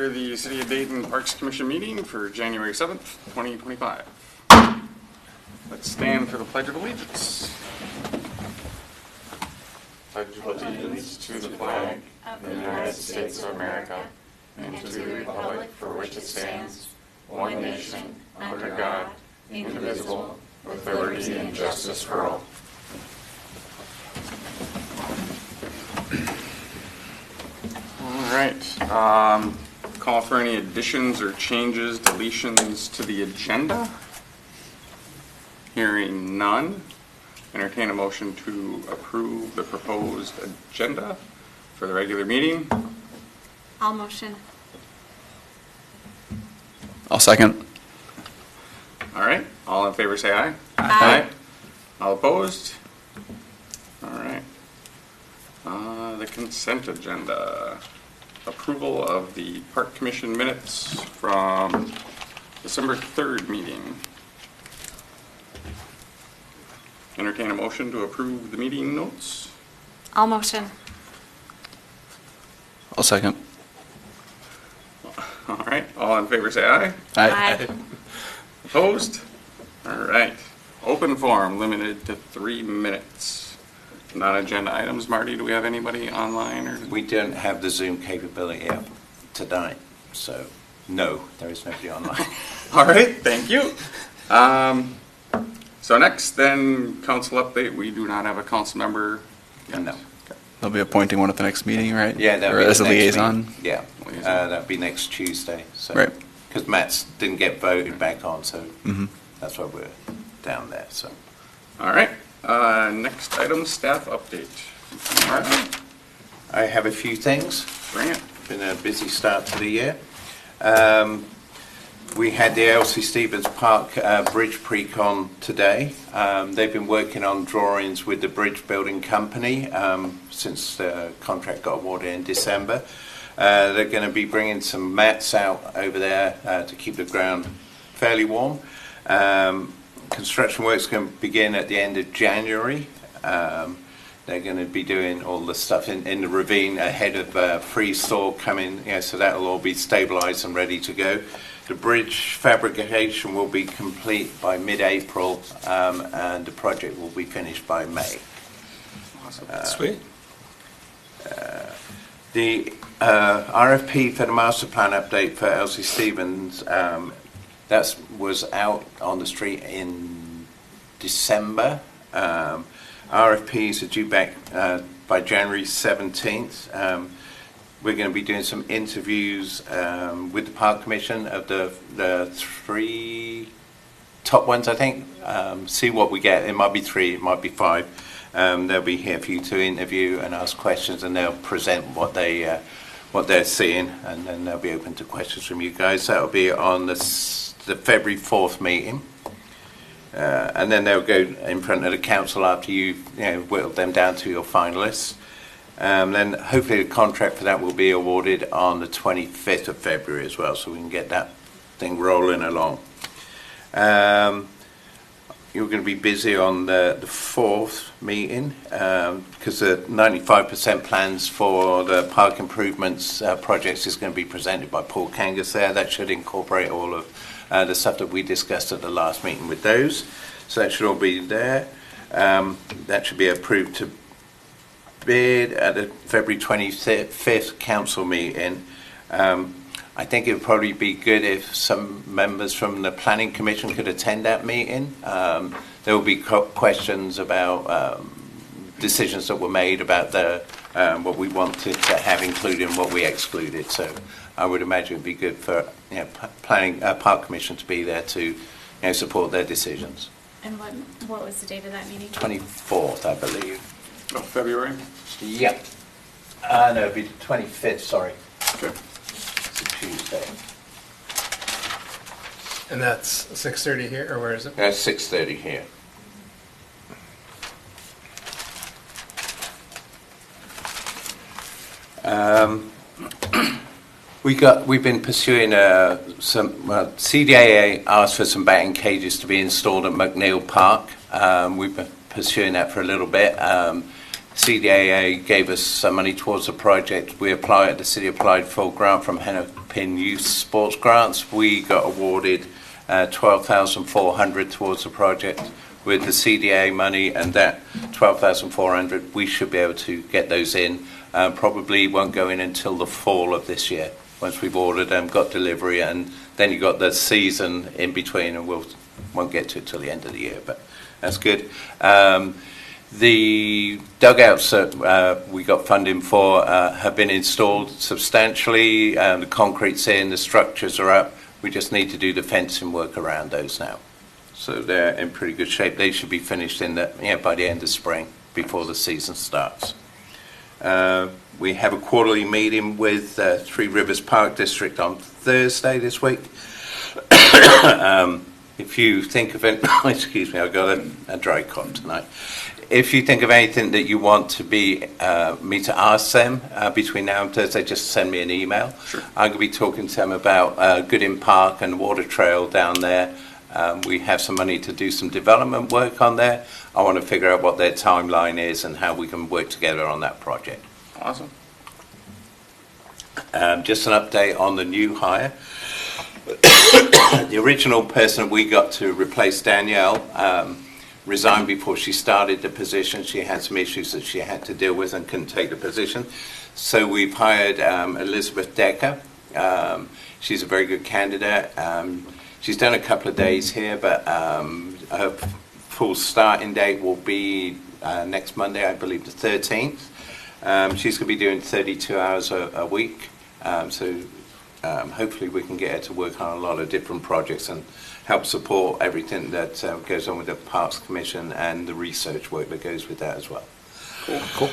for the City of Dayton Parks Commission meeting for January 7th, 2025. Let's stand for the Pledge of Allegiance. Pledge allegiance to the flag of the United States of America and to the republic for which it stands, one nation, under God, indivisible, with liberty and justice for all. All right. Call for any additions or changes, deletions to the agenda. Hearing none. Entertain a motion to approve the proposed agenda for the regular meeting. I'll motion. I'll second. All right. All in favor say aye. Aye. All opposed? All right. The consent agenda. Approval of the Park Commission minutes from December 3rd meeting. Entertain a motion to approve the meeting notes. I'll motion. I'll second. All right. All in favor say aye. Aye. Opposed? All right. Open forum limited to 3 minutes. Non-agenda items. Marty, do we have anybody online? Or We don't have the Zoom capability up tonight, so no, there is nobody online. All right. Thank you. So next, then, council update. We do not have a council member yet. No. They'll be appointing one at the next meeting, right? Yeah, that'll Or be as the a next liaison? meeting. Yeah, Liaison. that'll be next Tuesday. So. Right. Because Matt's didn't get voted back on, so Mm-hmm. that's why we're down there. So. All right. Next item, staff update. Marty, I have a few things. bring it. Been a busy start to the year. We had the LC Stevens Park Bridge Pre-Con today. They've been working on drawings with the bridge building company since the contract got awarded in December. They're going to be bringing some mats out over there to keep the ground fairly warm. Construction work is going to begin at the end of January. They're going to be doing all the stuff in the ravine ahead of freeze thaw coming, so that'll all be stabilized and ready to go. The bridge fabrication will be complete by mid-April, and the project will be finished by May. Awesome. Sweet. The RFP for the master plan update for LC Stevens, that was out on the street in December. RFPs are due back by January 17th. We're going to be doing some interviews with the Park Commission of the 3 top ones, I think. See what we get. It might be 3, it might be 5. They'll be here for you to interview and ask questions, and they'll present what they're seeing, and then they'll be open to questions from you guys. That'll be on the February 4th meeting. And then they'll go in front of the council after you whittle them down to your finalists. Then hopefully the contract for that will be awarded on the 25th of February as well, so we can get that thing rolling along. You're going to be busy on the 4th meeting because the 95% plans for the park improvements projects is going to be presented by Paul Kangas there. That should incorporate all of the stuff that we discussed at the last meeting with those. So that should all be there. That should be approved to bid at the February 25th council meeting. I think it would probably be good if some members from the Planning Commission could attend that meeting. There will be questions about decisions that were made about what we wanted to have included and what we excluded. So I would imagine it would be good for Planning Park Commission to be there to support their decisions. And what was the date of that meeting? 24th, I believe. Oh, February? Yep. No, it'd be the 25th, sorry. Okay. It's a Tuesday. And that's 6:30 here, or where is it? 6:30 here. We've been pursuing CDAA asked for some batting cages to be installed at McNeil Park. We've been pursuing that for a little bit. CDAA gave us some money towards the project. The city applied for a grant from Hennepin Youth Sports Grants. We got awarded $12,400 towards the project with the CDA money, and that $12,400, we should be able to get those in. Probably won't go in until the fall of this year, once we've ordered them, got delivery, and then you've got the season in between, and won't get to it till the end of the year, but that's good. The dugouts that we got funding for have been installed substantially. The concrete's in, the structures are up. We just need to do the fencing work around those now. So they're in pretty good shape. They should be finished by the end of spring, before the season starts. We have a quarterly meeting with Three Rivers Park District on Thursday this week. If you think of it, excuse me, I've got a dry cough tonight. If you think of anything that you want to be me to ask them between now and Thursday, just send me an email. Sure. I'm going to be talking to them about Gooding Park and the water trail down there. We have some money to do some development work on there. I want to figure out what their timeline is and how we can work together on that project. Awesome. Just an update on the new hire. The original person we got to replace Danielle resigned before she started the position. She had some issues that she had to deal with and couldn't take the position. So we've hired Elizabeth Decker. She's a very good candidate. She's done a couple of days here, but her full starting date will be next Monday, I believe the 13th. She's going to be doing 32 hours a week. So hopefully we can get her to work on a lot of different projects and help support everything that goes on with the Parks Commission and the research work that goes with that as well. Cool.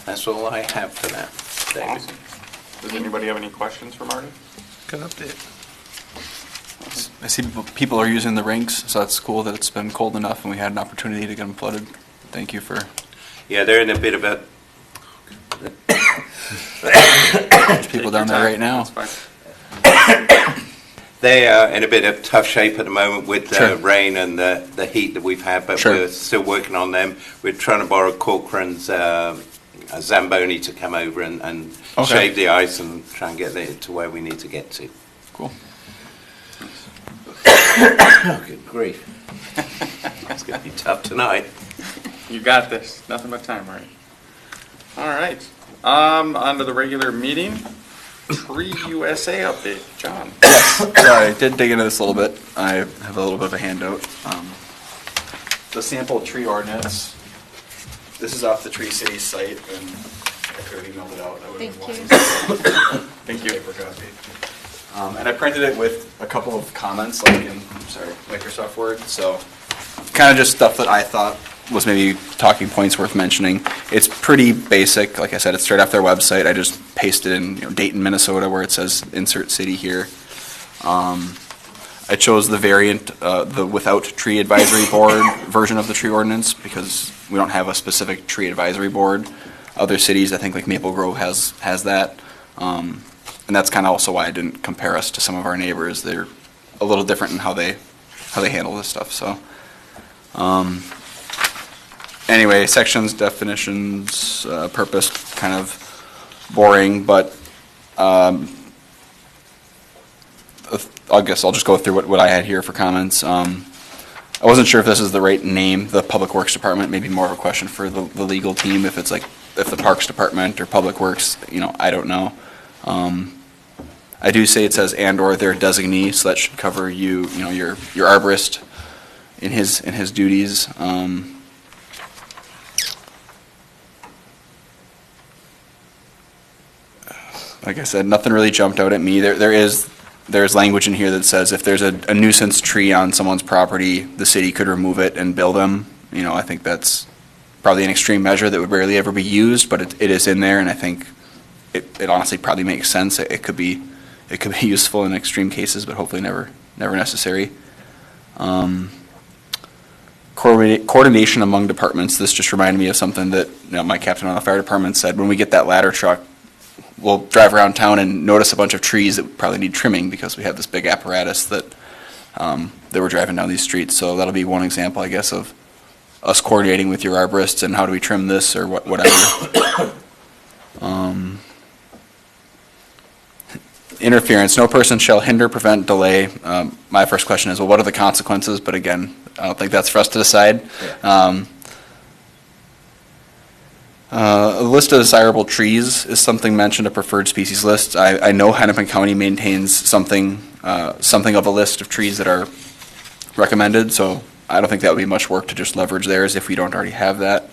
That's all I have for that, David. Awesome. Does anybody have any questions for Marty? Good update. I see people are using the rinks, so that's cool that it's been cold enough and we had an opportunity to get them flooded. Thank you for... Yeah, they're in a bit of a... There's people down there right now. That's fine. They are in a bit of tough shape at the moment with the Sure. rain and the heat that we've had, but Sure. we're still working on them. We're trying to borrow Corcoran's Zamboni to come over and Okay. shave the ice and try and get it to where we need to get to. Cool. Oh, good grief. It's going to be tough tonight. You got this. Nothing but time, Marty. All right. On to the regular meeting. Tree USA update. John. Sorry, I did dig into this a little bit. I have a little bit of a handout. The sample tree ordinance. This is off the Tree City site, and I could have emailed it out. I would have Thank you. Thank you. Paper copy. And I printed it with a couple of comments, like in Microsoft Word. So, kind of just stuff that I thought was maybe talking points worth mentioning. It's pretty basic. Like I said, it's straight off their website. I just pasted in Dayton, Minnesota, where it says insert city here. I chose the variant, the without tree advisory board version of the tree ordinance because we don't have a specific tree advisory board. Other cities, I think like Maple Grove has that. And that's kind of also why I didn't compare us to some of our neighbors. They're a little different in how they handle this stuff. So, anyway, sections, definitions, purpose, kind of boring, but I guess I'll just go through what I had here for comments. I wasn't sure if this is the right name, the Public Works Department. Maybe more of a question for the legal team. If it's like if the Parks Department or Public Works, I don't know. I do say it says and/or their designee, so that should cover your arborist in his duties. Like I said, nothing really jumped out at me. There's language in here that says if there's a nuisance tree on someone's property, the city could remove it and bill them. I think that's probably an extreme measure that would rarely ever be used, but it is in there, and I think it honestly probably makes sense. It could be useful in extreme cases, but hopefully never necessary. coordination among departments. This just reminded me of something that my captain on the fire department said. When we get that ladder truck, we'll drive around town and notice a bunch of trees that probably need trimming because we have this big apparatus that we're driving down these streets. So that'll be one example, I guess, of us coordinating with your arborists and how do we trim this or whatever. Interference. No person shall hinder, prevent, delay. My first question is, well, what are the consequences? But again, I don't think that's for us to decide. A list of desirable trees is something mentioned, a preferred species list. I know Hennepin County maintains something of a list of trees that are recommended, so I don't think that would be much work to just leverage theirs if we don't already have that.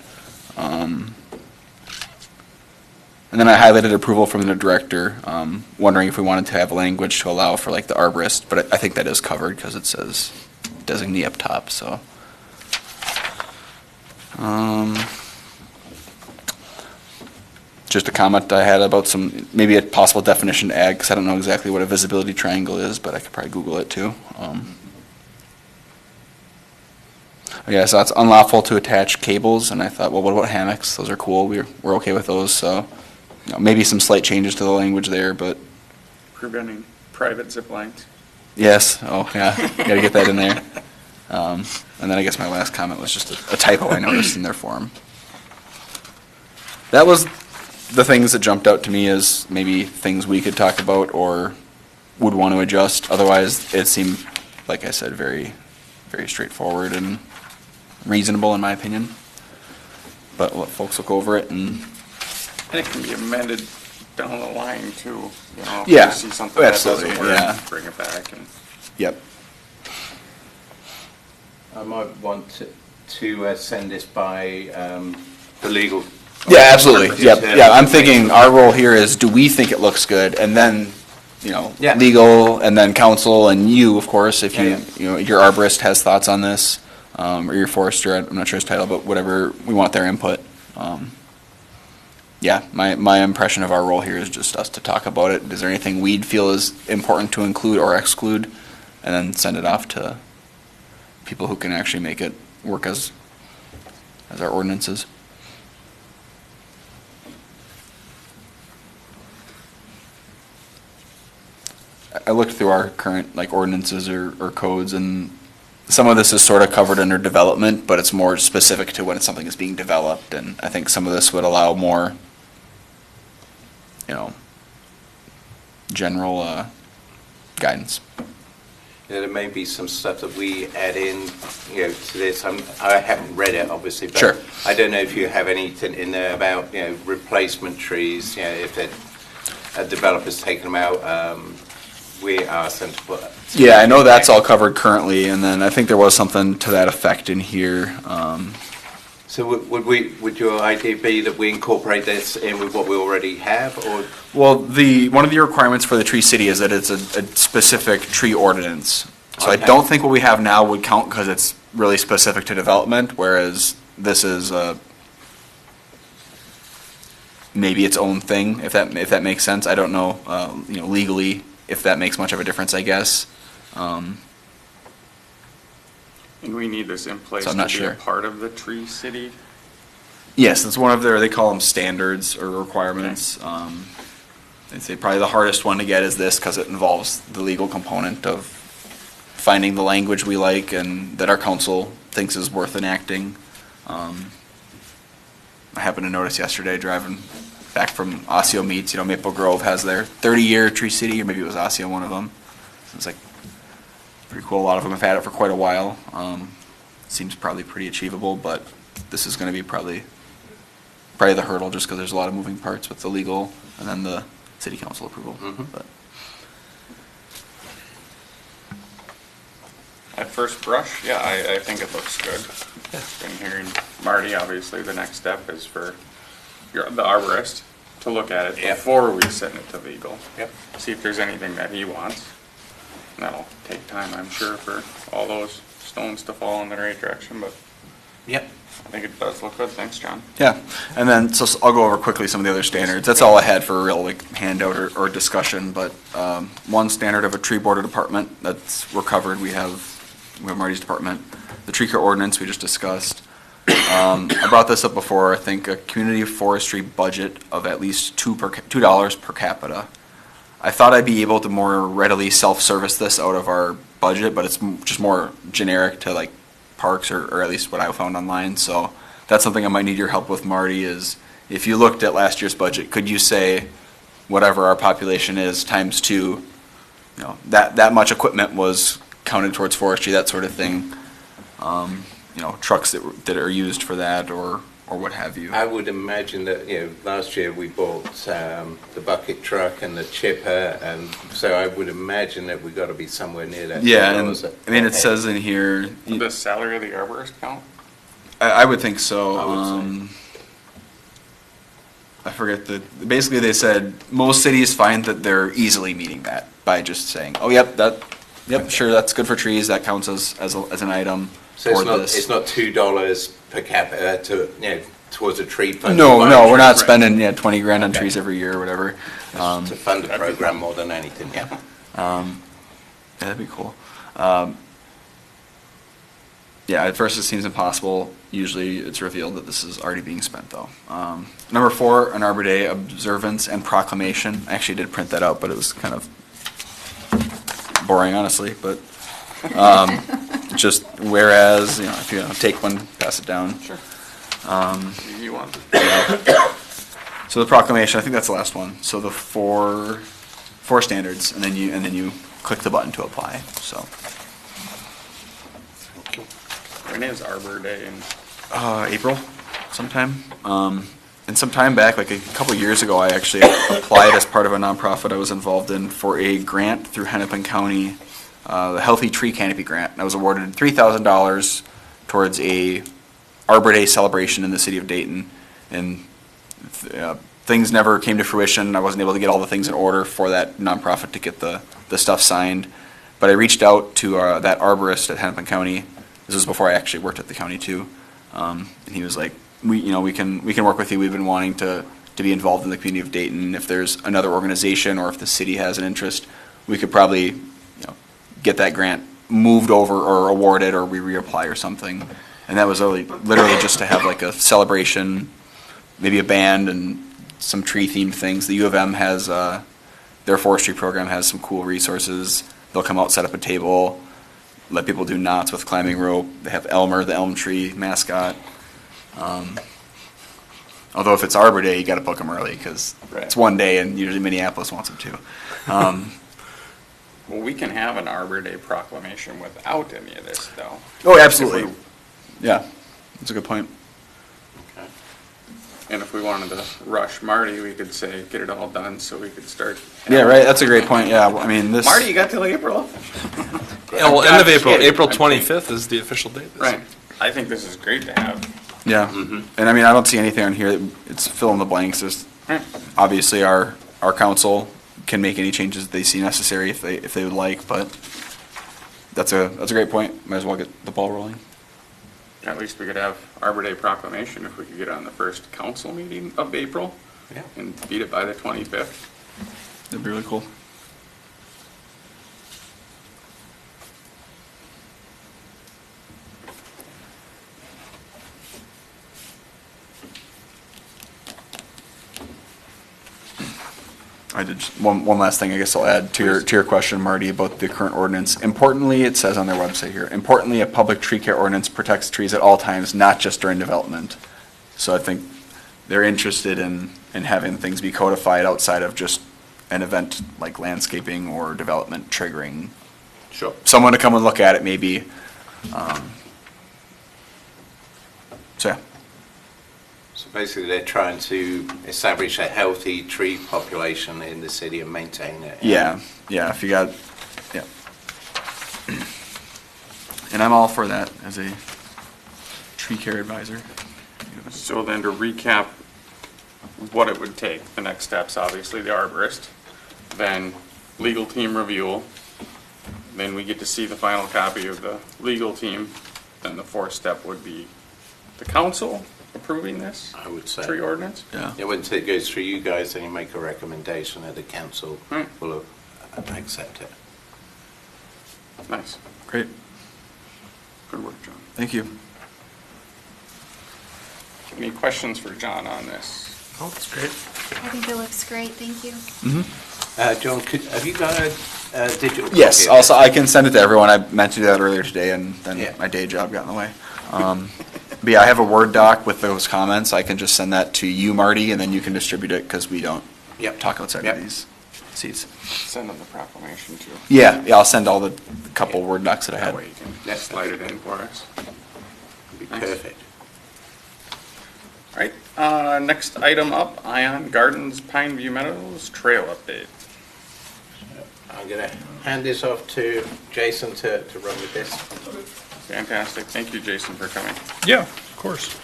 And then I highlighted approval from the director, wondering if we wanted to have language to allow for like the arborist, but I think that is covered because it says designee up top, so. Just a comment I had about maybe a possible definition to add, because I don't know exactly what a visibility triangle is, but I could probably Google it too. Yeah, so it's unlawful to attach cables, and I thought, well, what about hammocks? Those are cool. We're okay with those, so maybe some slight changes to the language there, but. Preventing private zip lines. Yes, oh, yeah, gotta get that in there. And then I guess my last comment was just a typo I noticed in their form. That was the things that jumped out to me as maybe things we could talk about or would want to adjust. Otherwise, it seemed, like I said, very, very straightforward and reasonable in my opinion. But I'll let folks look over it and it can be amended down the line too, if yeah, you see something that absolutely, doesn't work, yeah. bring it back. And Yep. I might want to send this by the legal. Yeah, absolutely. Yep. Yeah. Yeah, I'm thinking our role here is, do we think it looks good? And then, Yeah. legal, and then council, and you, of course, if Yeah, your arborist has thoughts on this, or your forester, I'm not sure his title, but whatever, we want their input. Yeah, my impression of our role here is just us to talk about it. Is there anything we'd feel is important to include or exclude? And then send it off to people who can actually make it work as our ordinances. I looked through our current ordinances or codes, and some of this is sort of covered under development, but it's more specific to when something is being developed, and I think some of this would allow more, general guidance. Yeah, there may be some stuff that we add in, to this. I haven't read it, obviously, but Sure. I don't know if you have anything in there about, replacement trees, if a developer's taken them out, we ask them to put. Yeah, I know that's all covered currently, and then I think there was something to that effect in here. So would your idea be that we incorporate this in with what we already have, or? Well, one of the requirements for the Tree City is that it's a specific tree ordinance. So I Okay. don't think what we have now would count because it's really specific to development, whereas this is maybe its own thing, if that makes sense. I don't know, legally if that makes much of a difference, I guess. And we need this in place So I'm to not be sure. a part of the Tree City. Yes, it's one of they call them standards or requirements. I'd say probably the hardest one to get is this because it involves the legal component of finding the language we like and that our council thinks is worth enacting. I happened to notice yesterday driving back from Osseo Meets, Maple Grove has their 30-year Tree City, or maybe it was Osseo, one of them. So it's pretty cool. A lot of them have had it for quite a while. Seems probably pretty achievable, but this is going to be probably the hurdle just because there's a lot of moving parts with the legal and then the city council approval. Mhm. But At first brush, yeah, I think it looks good. Been hearing Marty, obviously, the next step is for the arborist to look at it Yep. before we send it to legal. Yep. See if there's anything that he wants. And that'll take time, I'm sure, for all those stones to fall in the right direction, but Yep. I think it does look good. Thanks, John. yeah, and then so I'll go over quickly some of the other standards. That's all I had for a real handout or discussion. But one standard of a tree border department we're covered. We have Marty's department. the tree care ordinance we just discussed. I brought this up before. I think a community forestry budget of at least $2 per capita. I thought I'd be able to more readily self-service this out of our budget, but it's just more generic to like parks or at least what I found online. So that's something I might need your help with, Marty, is if you looked at last year's budget, could you say whatever our population is times 2, you know, that much equipment was counted towards forestry, that sort of thing. You know, trucks that are used for that or what have you. I would imagine that, you know, last year we bought the bucket truck and the chipper, and so I would imagine that we've got to be somewhere near that. Yeah, and I mean, it says in here. Would the salary of the arborist count? I would think so. I would say. I forget basically they said most cities find that they're easily meeting that by just saying, oh, yep, sure, that's good for trees, that counts as an item. So it's not $2 per capita towards a tree fund. No, we're not spending $20,000 on trees every year or whatever. To fund the program more than anything. Yeah. Yeah, that'd be cool. Yeah, at first it seems impossible. Usually it's revealed that this is already being spent, though. Number 4, an Arbor Day observance and proclamation. I actually did print that out, but it was kind of boring, honestly. But just whereas, if you take one, pass it down. Sure. You want? Yeah. So the proclamation, I think that's the last one. So the four standards, and then you click the button to apply. So. When is Arbor Day in? April, sometime. And some time back, like a couple years ago, I actually applied as part of a nonprofit I was involved in for a grant through Hennepin County, the Healthy Tree Canopy Grant. And I was awarded $3,000 towards a Arbor Day celebration in the city of Dayton. And things never came to fruition. I wasn't able to get all the things in order for that nonprofit to get the stuff signed. But I reached out to that arborist at Hennepin County. This was before I actually worked at the county too. And he was like, we can work with you. We've been wanting to be involved in the community of Dayton. If there's another organization or if the city has an interest, we could probably get that grant moved over or awarded or we reapply or something. And that was literally just to have like a celebration, maybe a band and some tree themed things. The U of M has their forestry program has some cool resources. They'll come out, set up a table, let people do knots with climbing rope. They have Elmer, the elm tree mascot. Although if it's Arbor Day, you got to book them early because it's one day, and usually Minneapolis wants them too. Well, we can have an Arbor Day proclamation without any of this, though. Oh, absolutely. Yeah, that's a good point. Okay. And if we wanted to rush Marty, we could say, get it all done so we could start. Yeah, right. That's a great point. Yeah, I mean, this. Marty, you got till April? Yeah, well, end of April. April 25th is the official date. Right. I think this is great to have. Yeah, and I mean, I don't see anything on here. It's fill in the blanks. There's obviously our council can make any changes they see necessary if they would like, but that's a great point. Might as well get the ball rolling. At least we could have Arbor Day proclamation if we could get on the first council meeting of April and beat it by the 25th. That'd be really cool. I did one last thing I guess I'll add to your question, Marty, about the current ordinance. Importantly, it says on their website here, importantly, a public tree care ordinance protects trees at all times, not just during development. So I think they're interested in having things be codified outside of just an event like landscaping or development triggering someone to come and look at it maybe. So yeah. So basically, they're trying to establish a healthy tree population in the city and maintain it. Yeah. If you got, and I'm all for that as a tree care advisor. So then to recap what it would take, the next steps, obviously the arborist, then legal team review, then we get to see the final copy of the legal team, then the fourth step would be the council approving this? I would say. Tree ordinance? Yeah. Once it goes through you guys, then you make a recommendation and the council will accept it. Nice. Great. Good work, John. Thank you. Any questions for John on this? Oh, that's great. I think it looks great, thank you. John, have you got a digital copy? Yes, of also this? I can send it to everyone. I mentioned that earlier today, and then Yeah. my day job got in the way. But yeah, I have a Word doc with those comments. I can just send that to you, Marty, and then you can distribute it because we don't Yep. talk outside Yep. of these seats. Send them the proclamation too. Yeah, I'll send all the couple Word docs that I That had. way you can Yes. slide it in for us. Be Nice. perfect. All right, next item up, Ione Gardens, Pineview Meadows, trail update. I'm going to hand this off to Jason to run with this. Fantastic. Thank you, Jason, for coming. Yeah, of course.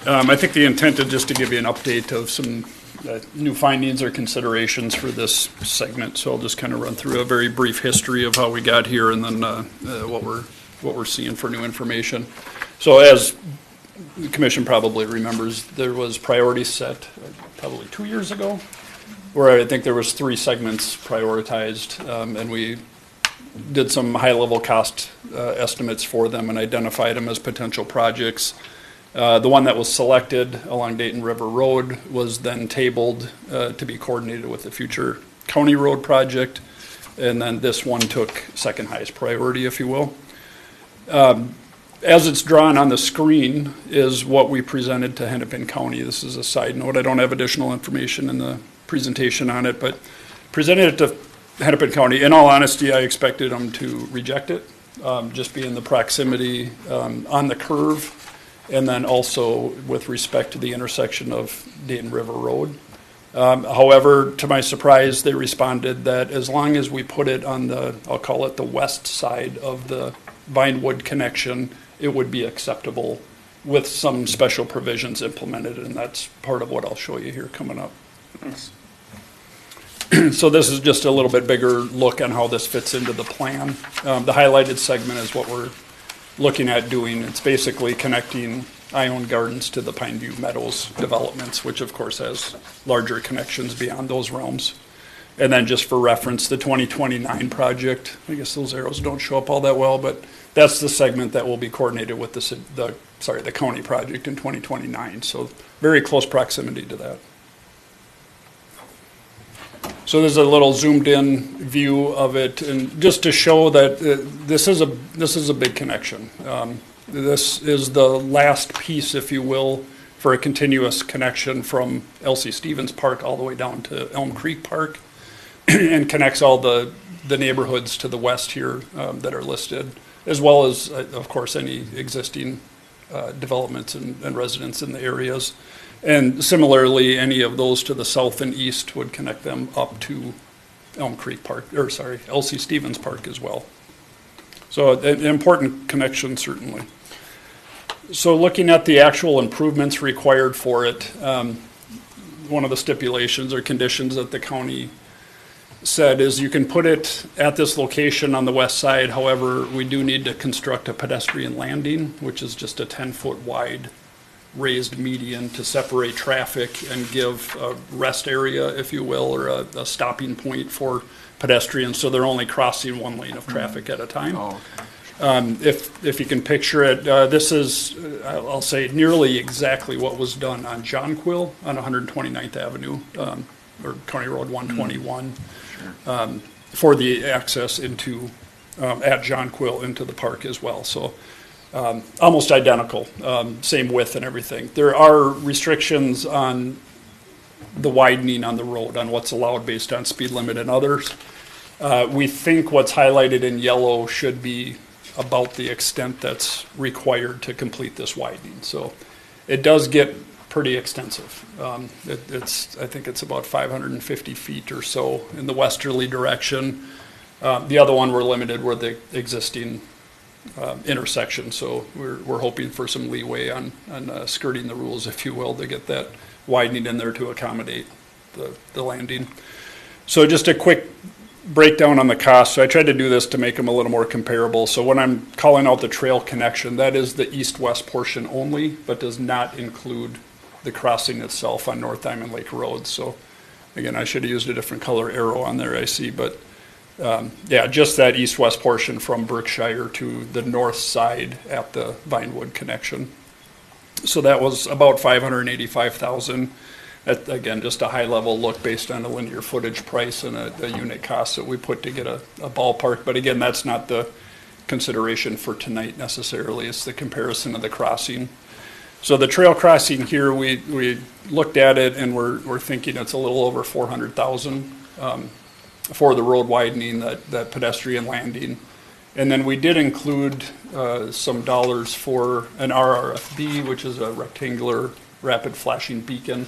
I think the intent is just to give you an update of some new findings or considerations for this segment. So I'll just kind of run through a very brief history of how we got here and then what we're seeing for new information. So as the commission probably remembers, there was priorities set probably 2 years ago, where I think there was 3 segments prioritized, and we did some high-level cost estimates for them and identified them as potential projects. The one that was selected along Dayton River Road was then tabled to be coordinated with the future county road project, and then this one took second highest priority, if you will. As it's drawn on the screen is what we presented to Hennepin County. This is a side note. I don't have additional information in the presentation on it, but presented it to Hennepin County. In all honesty, I expected them to reject it, just being the proximity on the curve, and then also with respect to the intersection of Dayton River Road. However, to my surprise, they responded that as long as we put it on the, I'll call it the west side of the Vinewood connection, it would be acceptable with some special provisions implemented, and that's part of what I'll show you here coming up. Thanks. So this is just a little bit bigger look on how this fits into the plan. The highlighted segment is what we're looking at doing. It's basically connecting Ione Gardens to the Pineview Meadows developments, which of course has larger connections beyond those realms. And then just for reference, the 2029 project, I guess those arrows don't show up all that well, but that's the segment that will be coordinated with the county project in 2029. So very close proximity to that. So there's a little zoomed in view of it, and just to show that this is a big connection. This is the last piece, if you will, for a continuous connection from L.C. Stevens Park all the way down to Elm Creek Park, and connects all the neighborhoods to the west here that are listed, as well as, of course, any existing developments and residents in the areas. And similarly, any of those to the south and east would connect them up to L.C. Stevens Park as well. So an important connection, certainly. So looking at the actual improvements required for it, one of the stipulations or conditions that the county said is you can put it at this location on the west side. However, we do need to construct a pedestrian landing, which is just a 10-foot wide raised median to separate traffic and give a rest area, if you will, or a stopping point for pedestrians, so they're only crossing one lane of traffic at a time. Oh, okay. If you can picture it, this is, I'll say, nearly exactly what was done on Jonquil on 129th Avenue, or County Road 121, for the access into, at Jonquil into the park as well. So almost identical, same width and everything. There are restrictions on the widening on the road, on what's allowed based on speed limit and others. We think what's highlighted in yellow should be about the extent that's required to complete this widening. So it does get pretty extensive. I think it's about 550 feet or so in the westerly direction. The other one we're limited were the existing intersection, so we're hoping for some leeway on skirting the rules, if you will, to get that widening in there to accommodate the landing. So just a quick breakdown on the cost. So I tried to do this to make them a little more comparable. So when I'm calling out the trail connection, that is the east-west portion only, but does not include the crossing itself on North Diamond Lake Road. So again, I should have used a different color arrow on there, I see, but yeah, just that east-west portion from Berkshire to the north side at the Vinewood connection. So that was about 585,000. Again, just a high-level look based on a linear footage price and a unit cost that we put to get a ballpark. But again, that's not the consideration for tonight necessarily. It's the comparison of the crossing. So the trail crossing here, we looked at it and we're thinking it's a little over 400,000 for the road widening, that pedestrian landing. And then we did include some dollars for an RRFB, which is a rectangular rapid flashing beacon.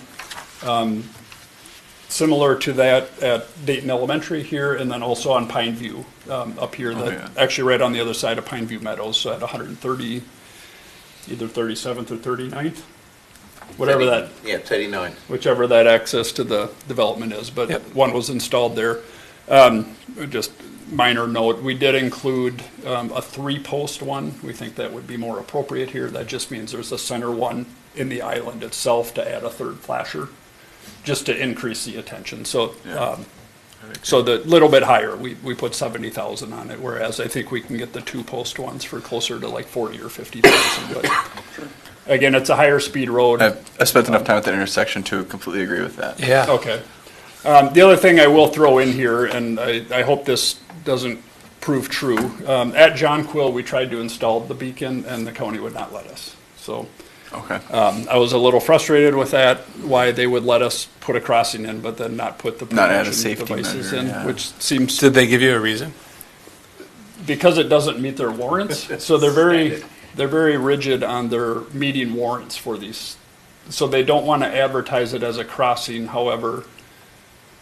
Similar to that at Dayton Elementary here, and then also on Pineview up here, actually right on the other side of Pineview Meadows, so at 130, either 37th or 39th, whatever that. Yeah, 39. Whichever that access to the development is, but one was installed there. Just minor note, we did include a 3-post one. We think that would be more appropriate here. That just means there's a center one in the island itself to add a third flasher, just to increase the attention. So, so the little bit higher, we put 70,000 on it, whereas I think we can get the 2-post ones for closer to like 40 or 50,000. But again, it's a higher speed road. I spent enough time at that intersection to completely agree with that. Yeah. Okay. The other thing I will throw in here, and I hope this doesn't prove true, at John Quill, we tried to install the beacon and the county would not let us. So Okay. I was a little frustrated with that, why they would let us put a crossing in, but then not put the Not add a prevention safety devices measure, in, yeah. which seems, Did they give you a reason? because it doesn't meet their warrants. So they're very rigid on their meeting warrants for these. So they don't want to advertise it as a crossing. However,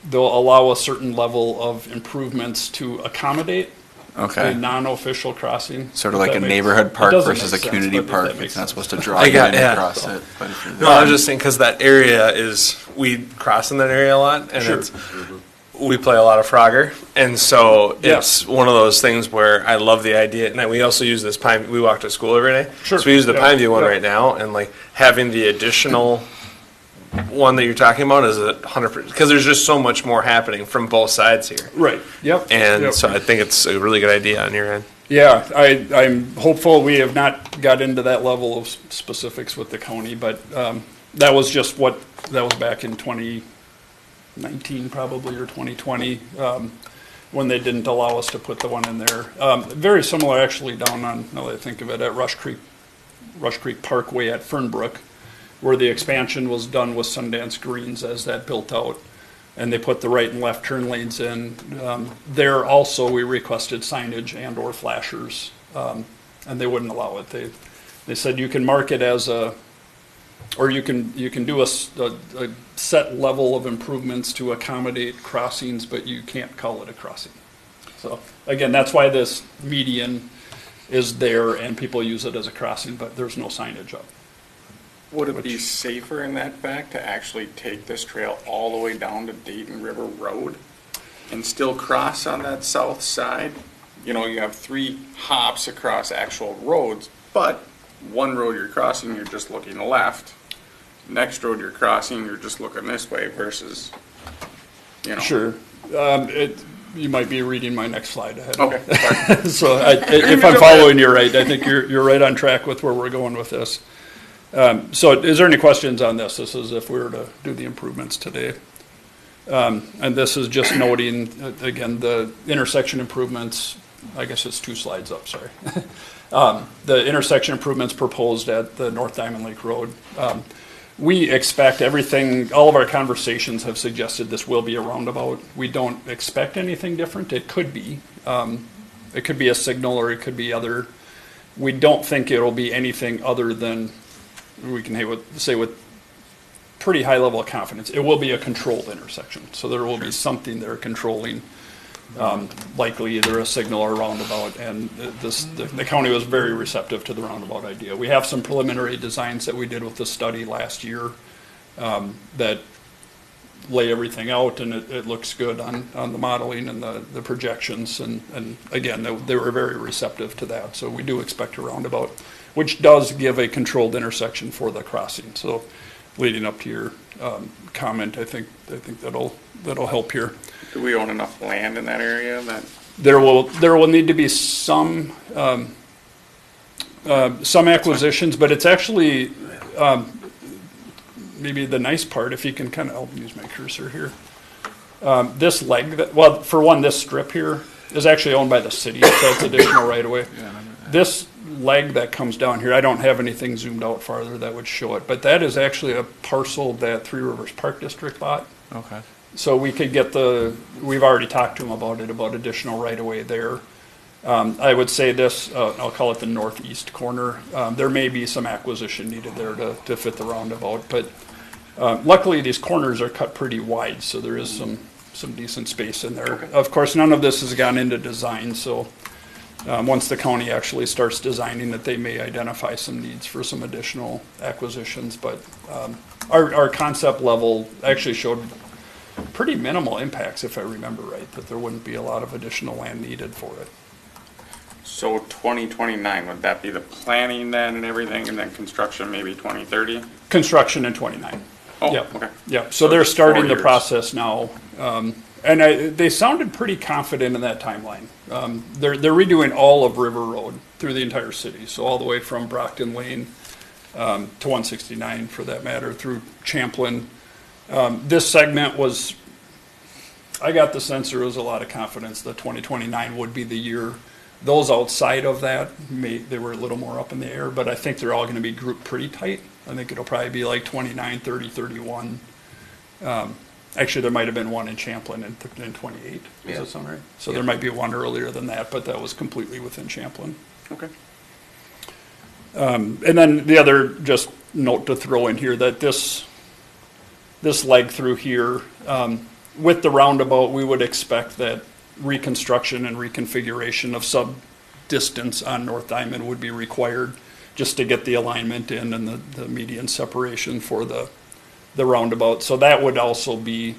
they'll allow a certain level of improvements to accommodate a Okay. non-official crossing. Sort of If like that a makes- neighborhood it park doesn't versus a make sense, community but if park. that It's makes not sense. supposed to draw I you got- in yeah. across it. But if you're No, I was just saying because that area is, we cross in that area a lot, and Sure. we play a lot of Frogger, and so Yeah. it's one of those things where I love the idea. And we also use this we walk to school every day, Sure. so we use the Yeah. Pineview one Yeah. right now, and like having the additional one that you're talking about is 100%, because there's just so much more happening from both sides here, Right, yep. and yep. so I think it's a really good idea on your end. Yeah, I'm hopeful. We have not got into that level of specifics with the county, but that was just that was back in 2019 probably, or 2020, when they didn't allow us to put the one in there. Very similar actually down on, now that I think of it, at Rush Creek Parkway at Fernbrook, where the expansion was done with Sundance Greens as that built out. And they put the right and left turn lanes in. There also, we requested signage and or flashers, and they wouldn't allow it. They said you can mark it as or you can do a set level of improvements to accommodate crossings, but you can't call it a crossing. So again, that's why this median is there and people use it as a crossing, but there's no signage up. Would it be safer in that fact to actually take this trail all the way down to Dayton River Road and still cross on that south side? You know, you have 3 hops across actual roads, but one road you're crossing, you're just looking left. Next road you're crossing, you're just looking this way versus, you know. Sure. You might be reading my next slide ahead. Okay. So if I'm following you right, I think you're right on track with where we're going with this. So is there any questions on this? This is if we were to do the improvements today. And this is just noting, again, the intersection improvements, I guess it's 2 slides up, sorry. The intersection improvements proposed at the North Diamond Lake Road. We expect everything, all of our conversations have suggested this will be a roundabout. We don't expect anything different. It could be. It could be a signal or it could be other. We don't think it'll be anything other than, we can say with pretty high level of confidence, it will be a controlled intersection. So there will be something there controlling, likely either a signal or a roundabout. And the county was very receptive to the roundabout idea. We have some preliminary designs that we did with the study last year that lay everything out, and it looks good on the modeling and the projections. And again, they were very receptive to that. So we do expect a roundabout, which does give a controlled intersection for the crossing. So leading up to your comment. I think that'll help here. Do we own enough land in that area that? There will need to be some acquisitions, but it's actually maybe the nice part, if you can kind of, I'll use my cursor here. This leg, for one, this strip here is actually owned by the city, so it's additional right away. This leg that comes down here, I don't have anything zoomed out farther that would show it, but that is actually a parcel that Three Rivers Park District bought. Okay. So we could get we've already talked to them about additional right away there. I would say this, I'll call it the northeast corner. There may be some acquisition needed there to fit the roundabout, but luckily these corners are cut pretty wide, so there is some decent space in there. Okay. Of course, none of this has gone into design, so once the county actually starts designing it, they may identify some needs for some additional acquisitions, but our concept level actually showed pretty minimal impacts, if I remember right, that there wouldn't be a lot of additional land needed for it. So 2029, would that be the planning then and everything, and then construction maybe 2030? Construction in 29. Oh, Yep. okay. Yeah, So so they're it's starting 4 the years. process now. And they sounded pretty confident in that timeline. They're redoing all of River Road through the entire city, so all the way from Brockton Lane to 169 for that matter, through Champlin. This segment was, I got the sense there was a lot of confidence that 2029 would be the year. Those outside of that, they were a little more up in the air, but I think they're all going to be grouped pretty tight. I think it'll probably be like 29, 30, 31. Actually, there might have been one in Champlin in 28. Does that sound right? So there might be one earlier than that, but that was completely within Champlin. Okay. And then the other just note to throw in here that this leg through here, with the roundabout, we would expect that reconstruction and reconfiguration of sub-distance on North Diamond would be required just to get the alignment in and the median separation for the roundabout. So that would also be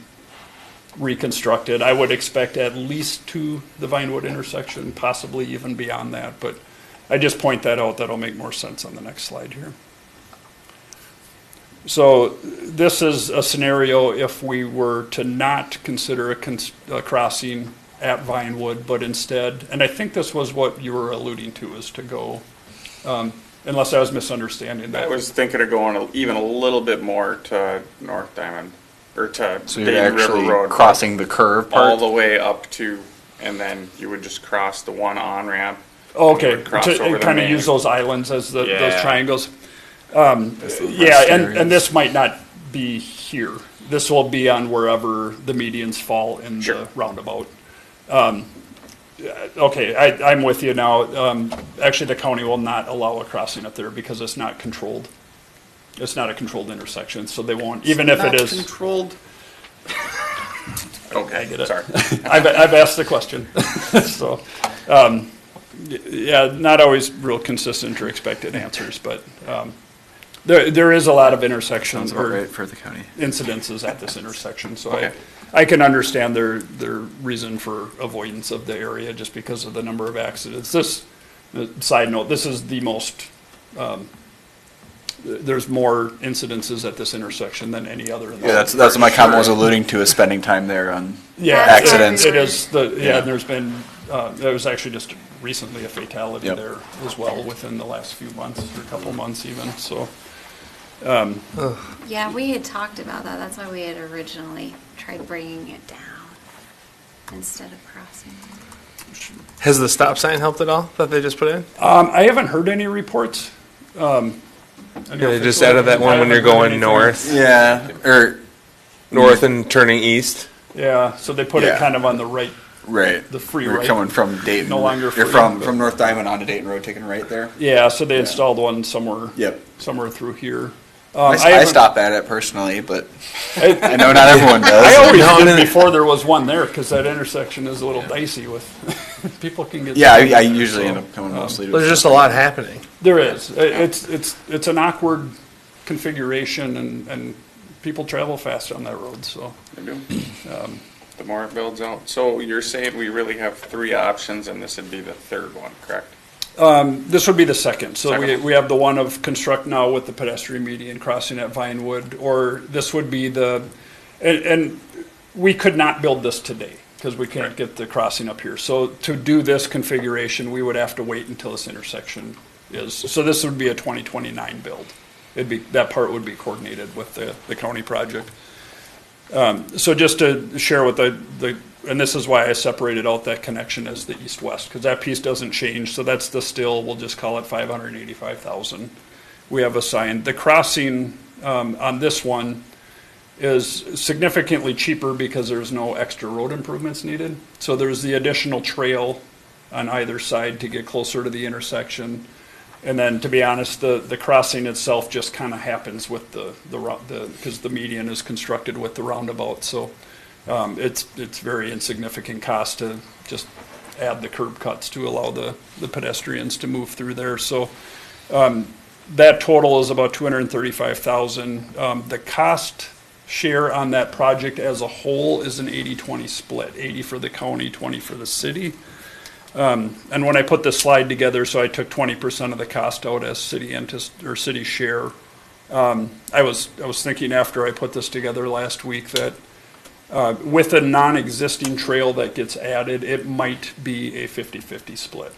reconstructed. I would expect at least to the Vinewood intersection, possibly even beyond that, but I just point that out. That'll make more sense on the next slide here. So this is a scenario if we were to not consider a crossing at Vinewood, but instead, and I think this was what you were alluding to, is to go, unless I was misunderstanding that. I was thinking of going even a little bit more to North Diamond, or to So you're Dayton actually River Road. crossing the curve all part? the way up to, and then you would just cross the one on-ramp. Okay, would cross over to the kind of main. use those islands as those Yeah. triangles. That's the Yeah, rest and areas. this might not be here. This will be on wherever the medians fall in the Sure. roundabout. Okay, I'm with you now. Actually, the county will not allow a crossing up there because it's not controlled. It's not a controlled intersection, so they won't, even if it is. Controlled. Okay, I get it. sorry. I've asked the question. So, yeah, not always real consistent or expected answers, but there is a lot of intersections Sounds about or right for the county. incidences at this intersection. So Okay. I can understand their reason for avoidance of the area just because of the number of accidents. This, side note, this is the most, there's more incidences at this intersection than any other in the Yeah, that's what my comment was alluding to, is spending time there on Yeah, accidents. It is Yeah. there's been, there was actually just recently a fatality Yep. there as well within the last few months, or a couple months even, so. Yeah, we had talked about that. That's why we had originally tried bringing it down instead of crossing. Has the stop sign helped at all that they just put in? I haven't heard any reports. They just added that one when you're going north, Yeah, or, north and turning east. Yeah, so they put it Yeah. kind of on the right, right. The free You're right. coming from Dayton. No longer You're free, from but- North Diamond onto Dayton Road, taking right there. yeah, so they installed one somewhere. Yep. Somewhere through here. I haven't- stop at it personally, but I I know not everyone does. I always No, did no, no. before there was one there, because that intersection is a little dicey with, people can get. Yeah, I usually end up coming mostly to. There's just a lot happening. There is. It's an awkward configuration, and people travel fast on that road, so. They do. The more it builds out. So you're saying we really have 3 options, and this would be the third one, correct? This would be the second. So Second. we have the one of construct now with the pedestrian median crossing at Vinewood, or this would be and we could not build this today because we can't get the crossing up here. So to do this configuration, we would have to wait until this intersection is, so this would be a 2029 build. That part would be coordinated with the county project. So just to share with and this is why I separated out that connection as the east-west, because that piece doesn't change. So that's we'll just call it 585,000. We have assigned. The crossing on this one is significantly cheaper because there's no extra road improvements needed. So there's the additional trail on either side to get closer to the intersection. And then, to be honest, the crossing itself just kind of happens with because the median is constructed with the roundabout. So it's very insignificant cost to just add the curb cuts to allow the pedestrians to move through there. So that total is about 235,000. The cost share on that project as a whole is an 80-20 split, 80 for the county, 20 for the city. And when I put this slide together, so I took 20% of the cost out as city share. I was thinking after I put this together last week that with a non-existing trail that gets added, it might be a 50-50 split.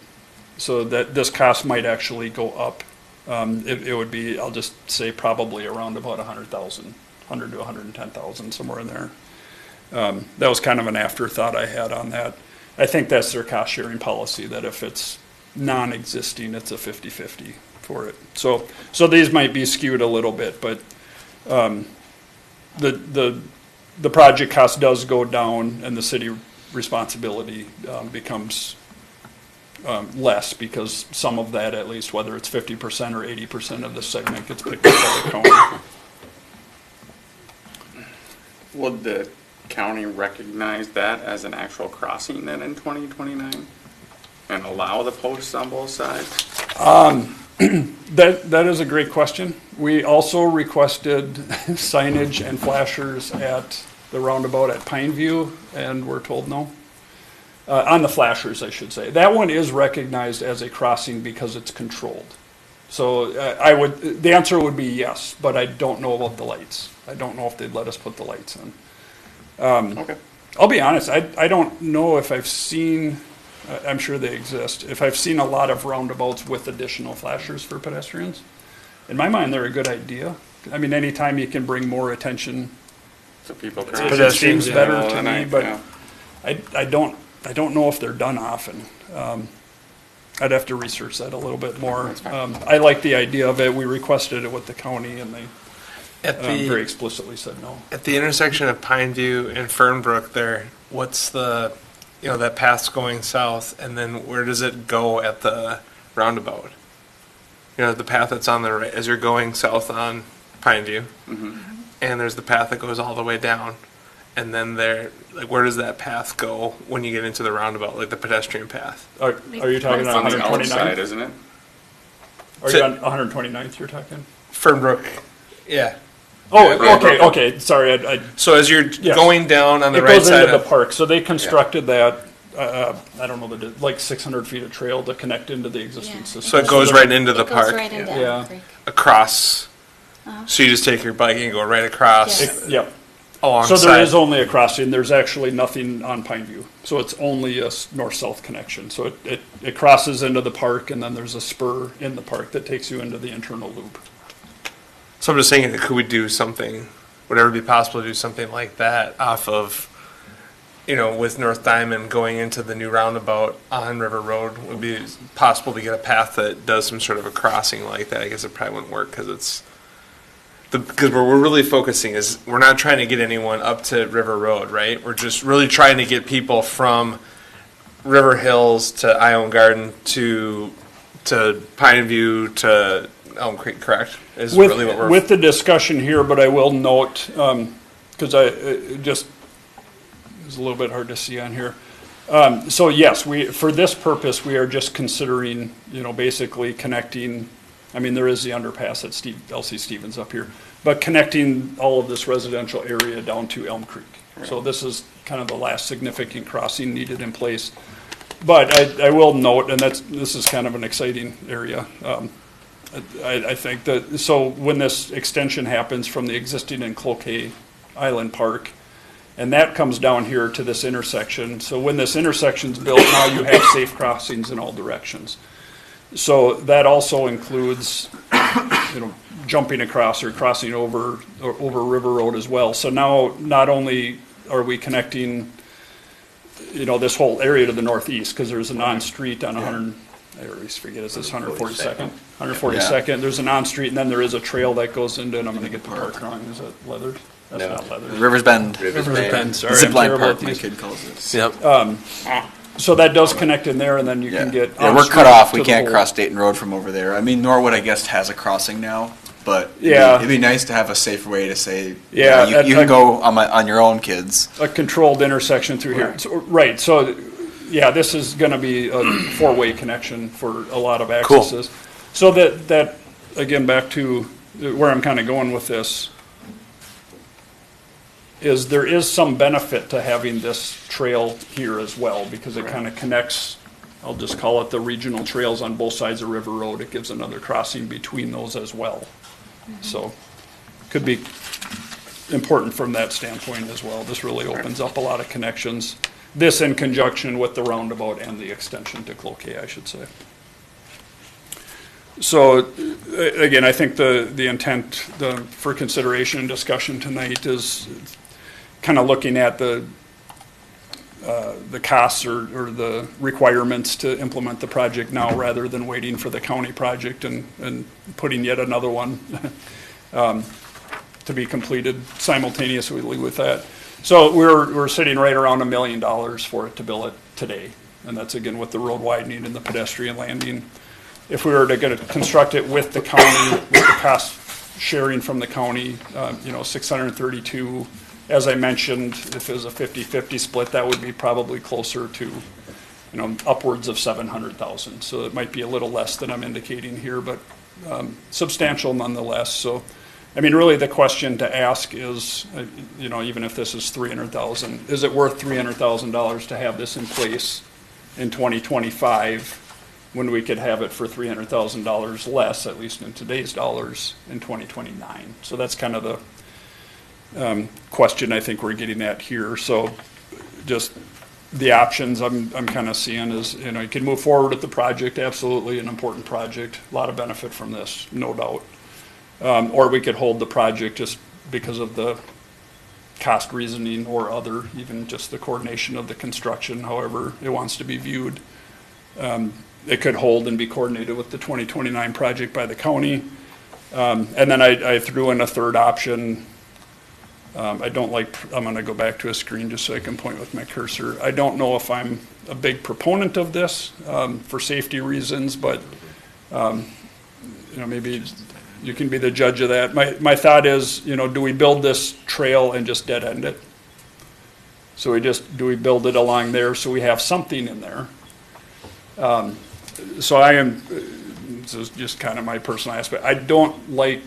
So that this cost might actually go up. It would be, I'll just say probably around about 100,000, 100 to 110,000, somewhere in there. That was kind of an afterthought I had on that. I think that's their cost sharing policy, that if it's non-existing, it's a 50-50 for it. So these might be skewed a little bit, but the project cost does go down and the city responsibility becomes less, because some of that, at least, whether it's 50% or 80% of the segment, gets picked up by the county. Would the county recognize that as an actual crossing then in 2029 and allow the posts on both sides? That is a great question. We also requested signage and flashers at the roundabout at Pineview, and we're told no. On the flashers, I should say. That one is recognized as a crossing because it's controlled. So the answer would be yes, but I don't know about the lights. I don't know if they'd let us put the lights in. Okay. I'll be honest, I don't know if I've seen, I'm sure they exist, if I've seen a lot of roundabouts with additional flashers for pedestrians. In my mind, they're a good idea. I mean, anytime you can bring more attention, So people it cross. Pedestrians, seems yeah, better to me, but yeah. I don't know if they're done often. I'd have to research that a little bit more. That's fine. I like the idea of it. We requested it with the county, and they At very the, explicitly said no. at the intersection of Pineview and Fernbrook there, what's that path's going south, and then where does it go at the roundabout? The path that's on the right, as you're going south on Pineview, and there's the path that goes all the way down. And then where does that path go when you get into the roundabout, like the pedestrian path? Are you talking It's on on the outside, 129th? isn't it? Are you on 129th you're talking? Fernbrook, yeah. Oh, okay, sorry, So as you're Yes. going down on the it right goes side into the of, park, so they constructed that, I don't know, like 600 feet of trail to connect into the existing Yeah. system. so it goes right into the It goes park, right into Yeah. Elm Creek. across. So you just take your bike and go right across Yes. Yep, alongside. so there is only a crossing, there's actually nothing on Pineview, so it's only a north-south connection. So it crosses into the park, and then there's a spur in the park that takes you into the internal loop. So I'm just saying, could we do something, would it ever be possible to do something like that off of, with North Diamond going into the new roundabout on River Road? Would it be possible to get a path that does some sort of a crossing like that? I guess it probably wouldn't work because because where we're really focusing is we're not trying to get anyone up to River Road, right? We're just really trying to get people from River Hills to Ione Garden to Pineview to Elm Creek, correct? Is With, really what we're with the discussion here, but I will note, because it was a little bit hard to see on here. So yes, for this purpose, we are just considering, basically connecting, there is the underpass at L.C. Stevens up here, but connecting all of this residential area down to Elm Creek. So this is kind of the last significant crossing needed in place. But I will note, and this is kind of an exciting area. I think that, so when this extension happens from the existing in Cloquet Island Park, and that comes down here to this intersection. So when this intersection's built, now you have safe crossings in all directions. So that also includes, jumping across or crossing over River Road as well. So now not only are we connecting, this whole area to the northeast, because there's a non-street on 100, I always forget, is this 142nd? 142nd, there's an on-street, and then there is a trail that goes into, and I'm gonna get the park wrong, is that Leathers? That's No. not Leathers. Rivers Bend. Rivers Bend, sorry. I'm Zip line terrible park, at my these. kid calls it. Yep. So that does connect in there, and then you Yeah. can get. Yeah, we're on-street cut off. to We the can't whole- cross Dayton Road from over there. I mean, Norwood, I guess, has a crossing now, but Yeah. it'd be nice to have a safer way to say, Yeah, you can go on your own, kids. A controlled intersection through here. Right. Right, so, yeah, this is gonna be a four-way connection for a lot of accesses. So that, again, back to where I'm kinda going with this, is there is some benefit to having this trail here as well, because it kinda connects, I'll just call it the regional trails on both sides of River Road. It gives another crossing between those as well. So, could be important from that standpoint as well. This really opens up a lot of connections. This in conjunction with the roundabout and the extension to Cloquet, I should say. So, again, I think the intent for consideration and discussion tonight is kind of looking at the costs or the requirements to implement the project now, rather than waiting for the county project and putting yet another one to be completed simultaneously with that. So we're sitting right around $1 million for it to build it today. And that's again with the road widening and the pedestrian landing. If we were to construct it with the county, with the cost sharing from the county, 632, as I mentioned, if it was a 50-50 split, that would be probably closer to, upwards of 700,000. So it might be a little less than I'm indicating here, but substantial nonetheless. So, I mean, really the question to ask is, even if this is 300,000, is it worth $300,000 to have this in place in 2025 when we could have it for $300,000 less, at least in today's dollars, in 2029? So that's kind of the question I think we're getting at here. So just the options I'm kind of seeing is, you can move forward with the project, absolutely an important project, a lot of benefit from this, no doubt. Or we could hold the project just because of the cost reasoning or other, even just the coordination of the construction, however it wants to be viewed. It could hold and be coordinated with the 2029 project by the county. And then I threw in a third option. I'm going to go back to a screen just so I can point with my cursor. I don't know if I'm a big proponent of this for safety reasons, but maybe you can be the judge of that. My thought is, do we build this trail and just dead end it? So do we build it along there so we have something in there? So this is just kind of my personal aspect. I don't like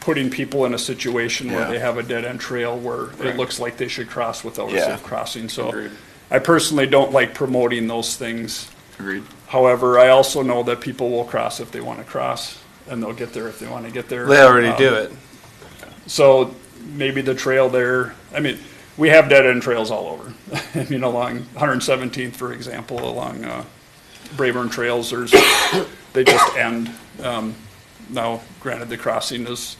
putting people in a situation where they have a dead end trail where it looks like they should cross without a safe crossing. So Agreed. I personally don't like promoting those things. Agreed. However, I also know that people will cross if they want to cross, and they'll get there if they want to get there. They already do it. So maybe the trail there, we have dead end trails all over. Along 117th, for example, along Brayburn Trails, they just end. Now, granted, the crossing is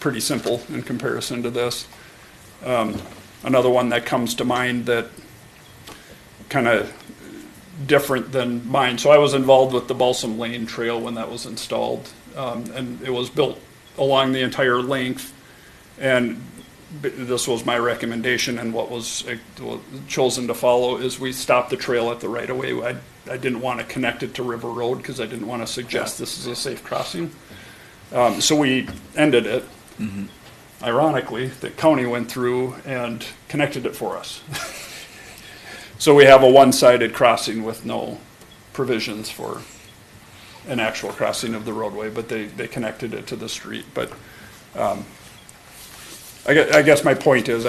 pretty simple in comparison to this. Another one that comes to mind that kind of different than mine. So I was involved with the Balsam Lane Trail when that was installed, and it was built along the entire length. And this was my recommendation, and what was chosen to follow is we stopped the trail at the right of way. I didn't want to connect it to River Road because I didn't want to suggest this is a safe crossing. So we ended it. Mm-hmm. Ironically, the county went through and connected it for us. So we have a one-sided crossing with no provisions for an actual crossing of the roadway, but they connected it to the street. But I guess my point is,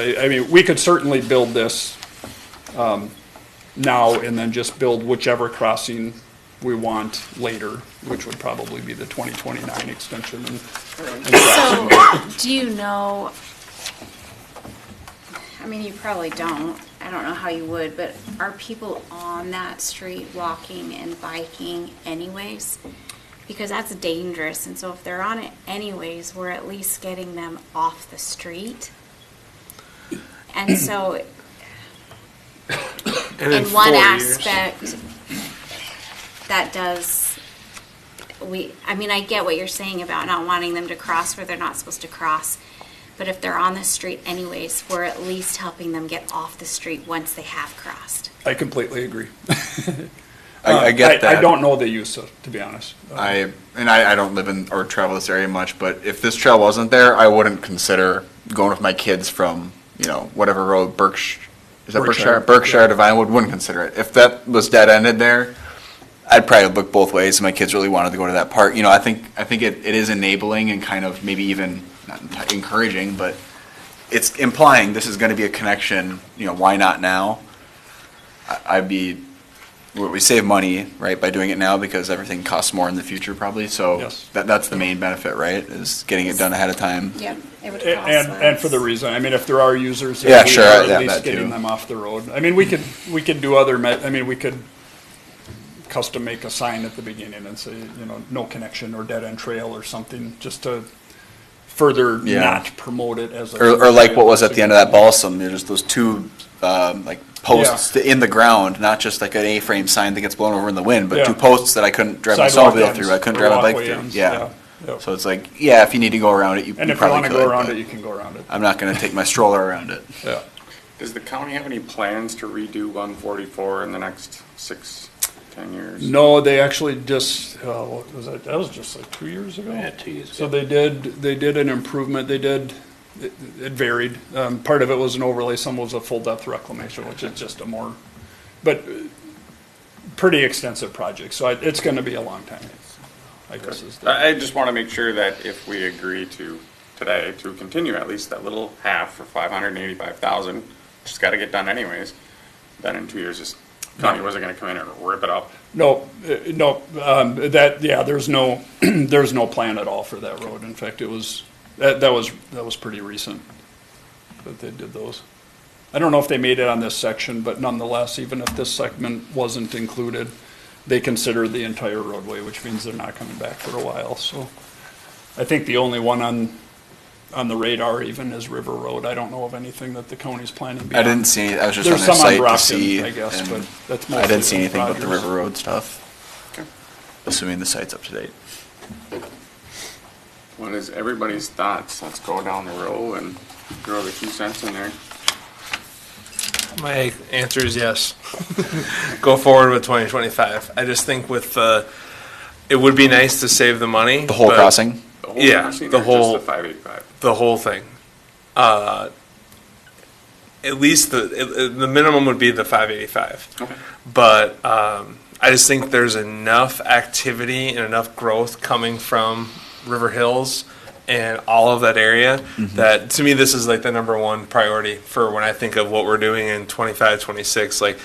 we could certainly build this now and then just build whichever crossing we want later, which would probably be the 2029 extension. And crossing. So, do you know, I mean, you probably don't, I don't know how you would, but are people on that street walking and biking anyways? Because that's dangerous, and so if they're on it anyways, we're at least getting them off the street. And so, And in 4 one years- aspect, that does, I mean, I get what you're saying about not wanting them to cross where they're not supposed to cross, but if they're on the street anyways, we're at least helping them get off the street once they have crossed. I completely agree. I get that. I don't know the use of, to be honest. I don't live in or travel this area much, but if this trail wasn't there, I wouldn't consider going with my kids from, whatever road, Berkshire, is that Berkshire? Berkshire to Vinewood, wouldn't consider it. If that was dead-ended there, I'd probably look both ways. My kids really wanted to go to that park. I think it is enabling and kind of maybe even not encouraging, but it's implying this is going to be a connection. Why not now? We save money, right, by doing it now because everything costs more in the future probably. So Yes. that's the main benefit, right, is getting it done ahead of time. Yep, it would cost And for the reason, I mean, if there are users, Yeah, we sure, are yeah, at least that getting too. them off the road. I mean, we could do other, we could custom make a sign at the beginning and say, no connection or dead end trail or something, just to further Yeah. not promote it as a. Or like what was at the end of that balsam, there's those two posts in the ground, not just like an A-frame sign that gets blown over in the wind, but Yeah. two posts that I couldn't drive my Sidewalk snowmobile ends through, I couldn't or drive my bike walkway through. ends, Yeah. yeah. So it's like, yeah, if you need to go around it, you And if you probably want to could, go around but it, you can go around it. I'm not gonna take my stroller around it. Yeah. Does the county have any plans to redo 144 in the next 6-10 years? No, they actually just, what was that? That was just like 2 years ago. Yeah, 2 years So ago. they did an improvement. It varied. Part of it was an overlay, some was a full depth reclamation, which is just but pretty extensive project. So it's going to be a long time, I guess is the. I just want to make sure that if we agree to today to continue at least that little half for 585,000, just got to get done anyways, then in 2 years this county wasn't going to come in and rip it up. No, there's no, there's no plan at all for that road. In fact, that was pretty recent that they did those. I don't know if they made it on this section, but nonetheless, even if this segment wasn't included, they consider the entire roadway, which means they're not coming back for a while. So I think the only one on the radar even is River Road. I don't know of anything that the county's planning I beyond. didn't see, I was just on There's their some on site to Brockton, see. I guess, and but that's I didn't mostly see anything but the Rogers. River Road stuff. Assuming the site's up to date. What is everybody's thoughts? Let's go down the row and throw the 2 cents in there. My answer is yes. Go forward with 2025. I just think it would be nice to save the money. The whole but crossing? The whole Yeah, crossing the or whole- just the 585. The whole thing. At least the minimum would be the 585. Okay. But I just think there's enough activity and enough growth coming from River Hills and all of that area that to me this is like the number one priority for when I think of what we're doing in 25, 26. Like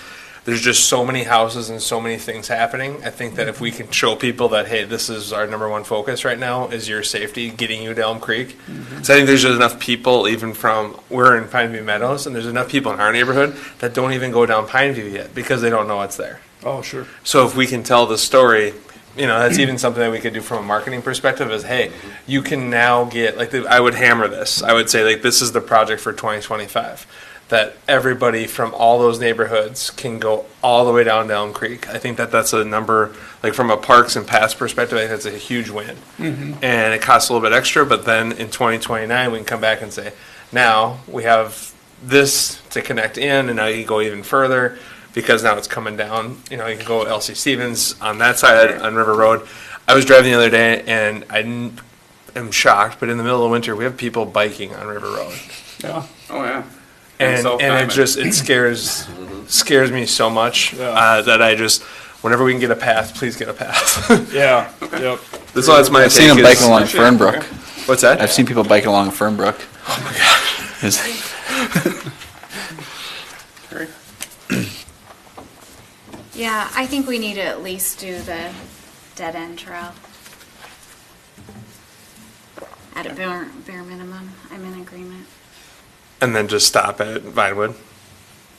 there's just so many houses and so many things happening. I think that if we can show people that, hey, this is our number one focus right now is your safety, getting you to Elm Creek. So I think there's just enough people even we're in Pineview Meadows and there's enough people in our neighborhood that don't even go down Pineview yet because they don't know it's there. Oh, sure. So if we can tell the story, that's even something that we could do from a marketing perspective is, hey, you can now get, I would hammer this. I would say, this is the project for 2025, that everybody from all those neighborhoods can go all the way down to Elm Creek. I think that that's a number, from a parks and paths perspective, I think that's a huge win. And it costs a little bit extra, but then in 2029, we can come back and say, now we have this to connect in, and now you can go even further. Because now it's coming down, you can go LC Stevens on that side on River Road. I was driving the other day and I am shocked, but in the middle of winter we have people biking on River Road, Yeah. Oh, yeah. and self-timing. it scares me so much that I just whenever we can get a path, please get a path. Yeah. Yep. That's my I've seen them take biking is- along Fernbrook. What's that? I've seen people biking along Fernbrook. Oh my god. Terry? Yeah, I think we need to at least do the dead end trail. At a bare minimum, I'm in agreement. And then just stop at Vinewood,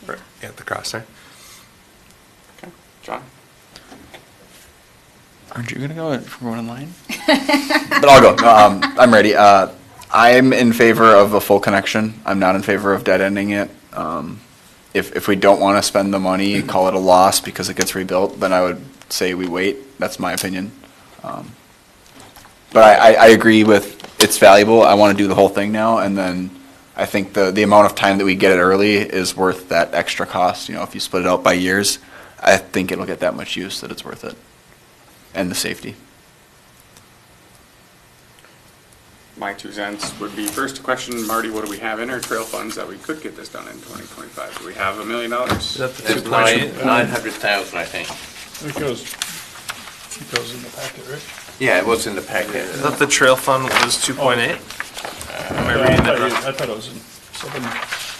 or at the cross there. Okay, John? Aren't you gonna go for one in line? But I'll go. I'm ready. I'm in favor of a full connection. I'm not in favor of dead ending it. If we don't want to spend the money, call it a loss because it gets rebuilt, then I would say we wait. That's my opinion. But I agree with it's valuable. I want to do the whole thing now, and then I think the amount of time that we get it early is worth that extra cost. You know, if you split it out by years, I think it'll get that much use that it's worth it. And the safety. My 2 cents would be, first question, Marty, what do we have in our trail funds that we could get this done in 2025? Do we have $1 million? Is that the There's 2.8? 900,000, I think. It goes in the packet, right? Yeah, it was in the packet. I thought the trail fund was 2.8. Am I reading that wrong? I thought it was in 7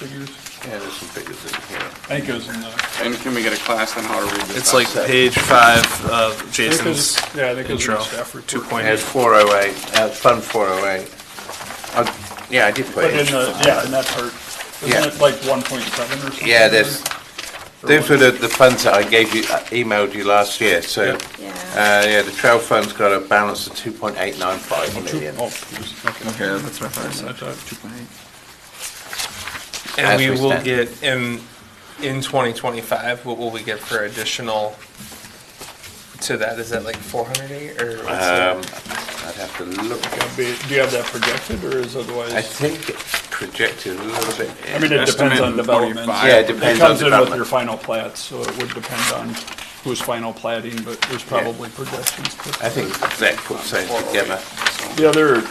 figures. Yeah, there's some figures in here. I think it was in the. And can we get a class on how to read this? It's out? like page 5 of Jason's Yeah, I think it was in intro. the staff report. There's 2.8. 408, Fund 408. Yeah, I did put But it. in that part, Yeah. isn't it like 1.7 or something? Yeah, those were the funds that I gave you, emailed you last year, so. Yeah. The trail fund's got a balance of 2.895 million. Oh, geez, okay. Okay, that's what I I thought. 2.8. And As we we will stand. get, in 2025, what will we get for additional to that? Is that like 408 or what's I'd have to look. Do you have that projected, or is otherwise? I think it's projected a little bit. I mean, it depends Estimate on in development. 45. Yeah, it It depends on comes in with your development. final plats, so it would depend on who's final platting, but there's probably projections. I think Zach put something together. The other,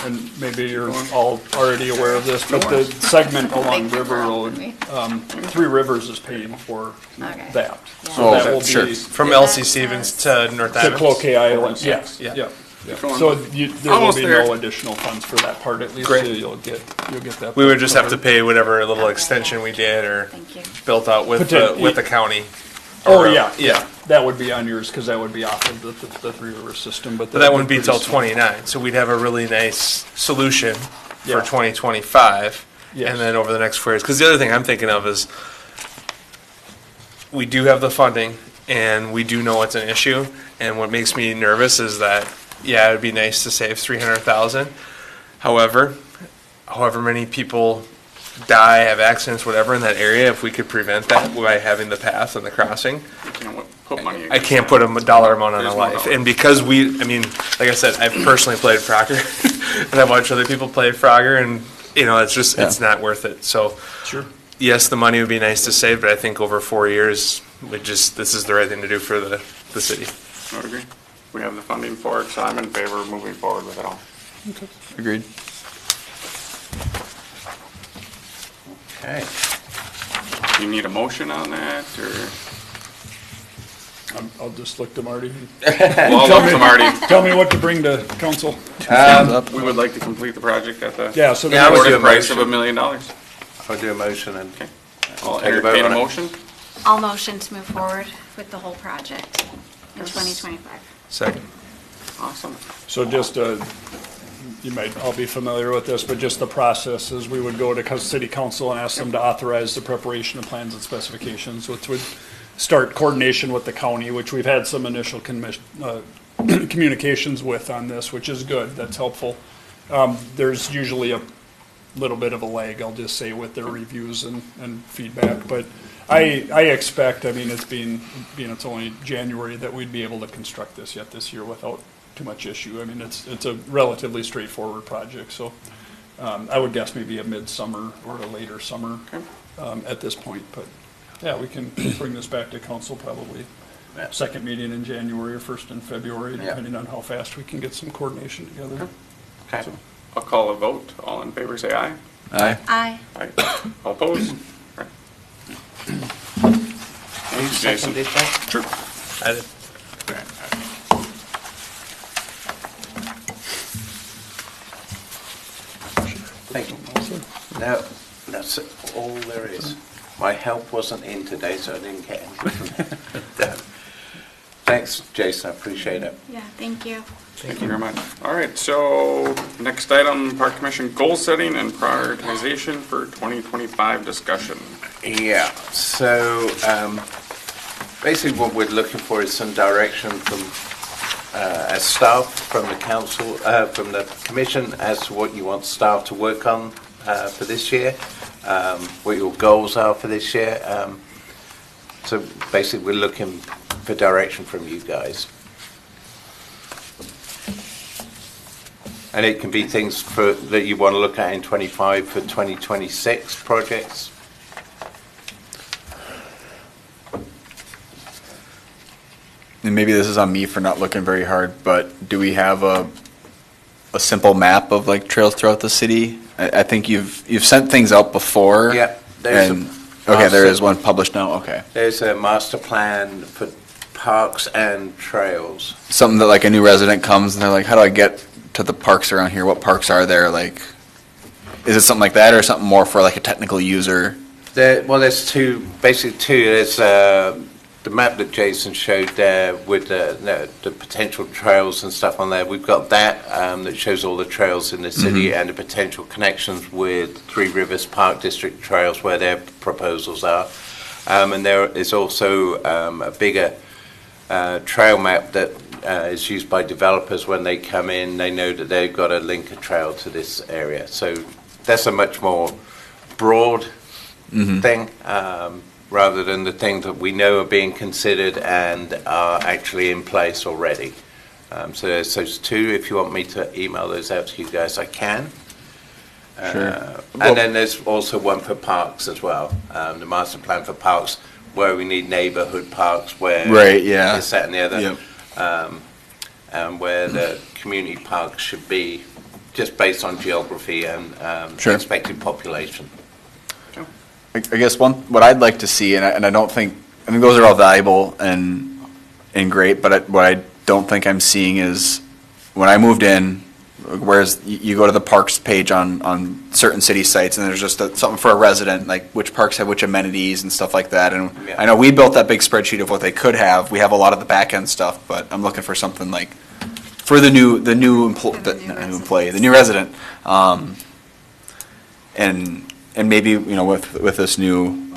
and maybe you're all already aware of this, but the segment along River Road, Three Rivers is paying for Okay. that. Yeah. So that will sure. be from LC Stevens to North to Diamond? Cloquet Island, yes, Yeah. yeah. Going So there will almost be there. no additional funds for that part, at least, so Great. you'll get that. We would just have to covered. pay whatever little extension we did or Thank you. built out with the county. Oh, Or, yeah, yeah. that would be on yours, because that would be off of the Three Rivers system, but. But that wouldn't be till 29, so we'd have a really nice solution Yeah. for 2025. Yes. And then over the next 4 years, because the other thing I'm thinking of is, we do have the funding, and we do know it's an issue, and what makes me nervous is that, yeah, it'd be nice to save 300,000. However many people die, have accidents, whatever in that area, if we could prevent that by having the path and the crossing, You can't put money I against can't that. put a dollar amount on There's a no life. dollar. And because like I said, I've personally played Frogger, and I've watched other people play Frogger, and, it's just, it's Yeah. not worth it. So, Sure. yes, the money would be nice to save, but I think over 4 years, this is the right thing to do for the city. I would agree. We have the funding for it, so I'm in favor of moving forward with it all. Agreed. Okay. Do you need a motion on that, or? I'll just look to Marty. Well, look to Marty. Tell me what to bring to council. Thumbs up. We would like to complete the project at the Yeah, so. Yeah, I would do awarded a price of motion. $1 million. I'll do a motion and. Okay. I'll Take a vote entertain a on it. motion. I'll motion to move forward with the whole project in 2025. Second. Awesome. So just, you might all be familiar with this, but just the process is we would go to city council and ask them to authorize the preparation of plans and specifications, which would start coordination with the county, which we've had some initial communications with on this, which is good, that's helpful. There's usually a little bit of a lag, I'll just say, with their reviews and feedback, but I expect, it's only January, that we'd be able to construct this yet this year without too much issue. I mean, it's a relatively straightforward project, so I would guess maybe a midsummer or a later summer at this point, but yeah, we can bring this back to council probably Yeah. second meeting in January or first in February, Yeah. depending on how fast we can get some coordination together. Okay. I'll call a vote. All in favor, say aye. Aye. Aye. Aye. All opposed? Right. Who Jason. seconded that? Sure. I did. Thank you. No, that's all there is. My help wasn't in today, so I didn't get anything done. Thanks, Jason. I appreciate it. Yeah, thank you. Thank you very much. All right, so next item, Park Commission goal setting and prioritization for 2025 discussion. Yeah, so basically what we're looking for is some direction from as staff, from the council, from the commission as to what you want staff to work on for this year, what your goals are for this year. So basically we're looking for direction from you guys. And it can be things that you want to look at in 25 for 2026 projects. And maybe this is on me for not looking very hard, but do we have a simple map of like trails throughout the city? I think you've sent things out before. Yeah, there's okay, there is one published now. Okay, there's a master plan for parks and trails. something that like a new resident comes and they're like, how do I get to the parks around here? What parks are there? Like, is it something like that or something more for like a technical user? There's basically two. There's the map that Jason showed there with the potential trails and stuff on there. We've got that that shows all the trails in the city and the potential connections with Three Rivers Park District trails where their proposals are. And there is also a bigger trail map that is used by developers when they come in. They know that they've got to link a trail to this area. So that's a much more broad thing, rather than the things that we know are being considered and are actually in place already. So there's those two. If you want me to email those out to you guys, I can. Sure. And then there's also one for parks as well, the master plan for parks, where we need neighborhood parks, where this, that, and the other. Yep. And where the community parks should be, just based on geography and expected population. I guess what I'd like to see, and I don't think, I think those are all valuable and great, but what I don't think I'm seeing is when I moved in, whereas you go to the parks page on certain city sites and there's just something for a resident, like which parks have which amenities and stuff like that. And I know we built that big spreadsheet of what they could have. We have a lot of the back end stuff, but I'm looking for something like for the new resident, and maybe with this new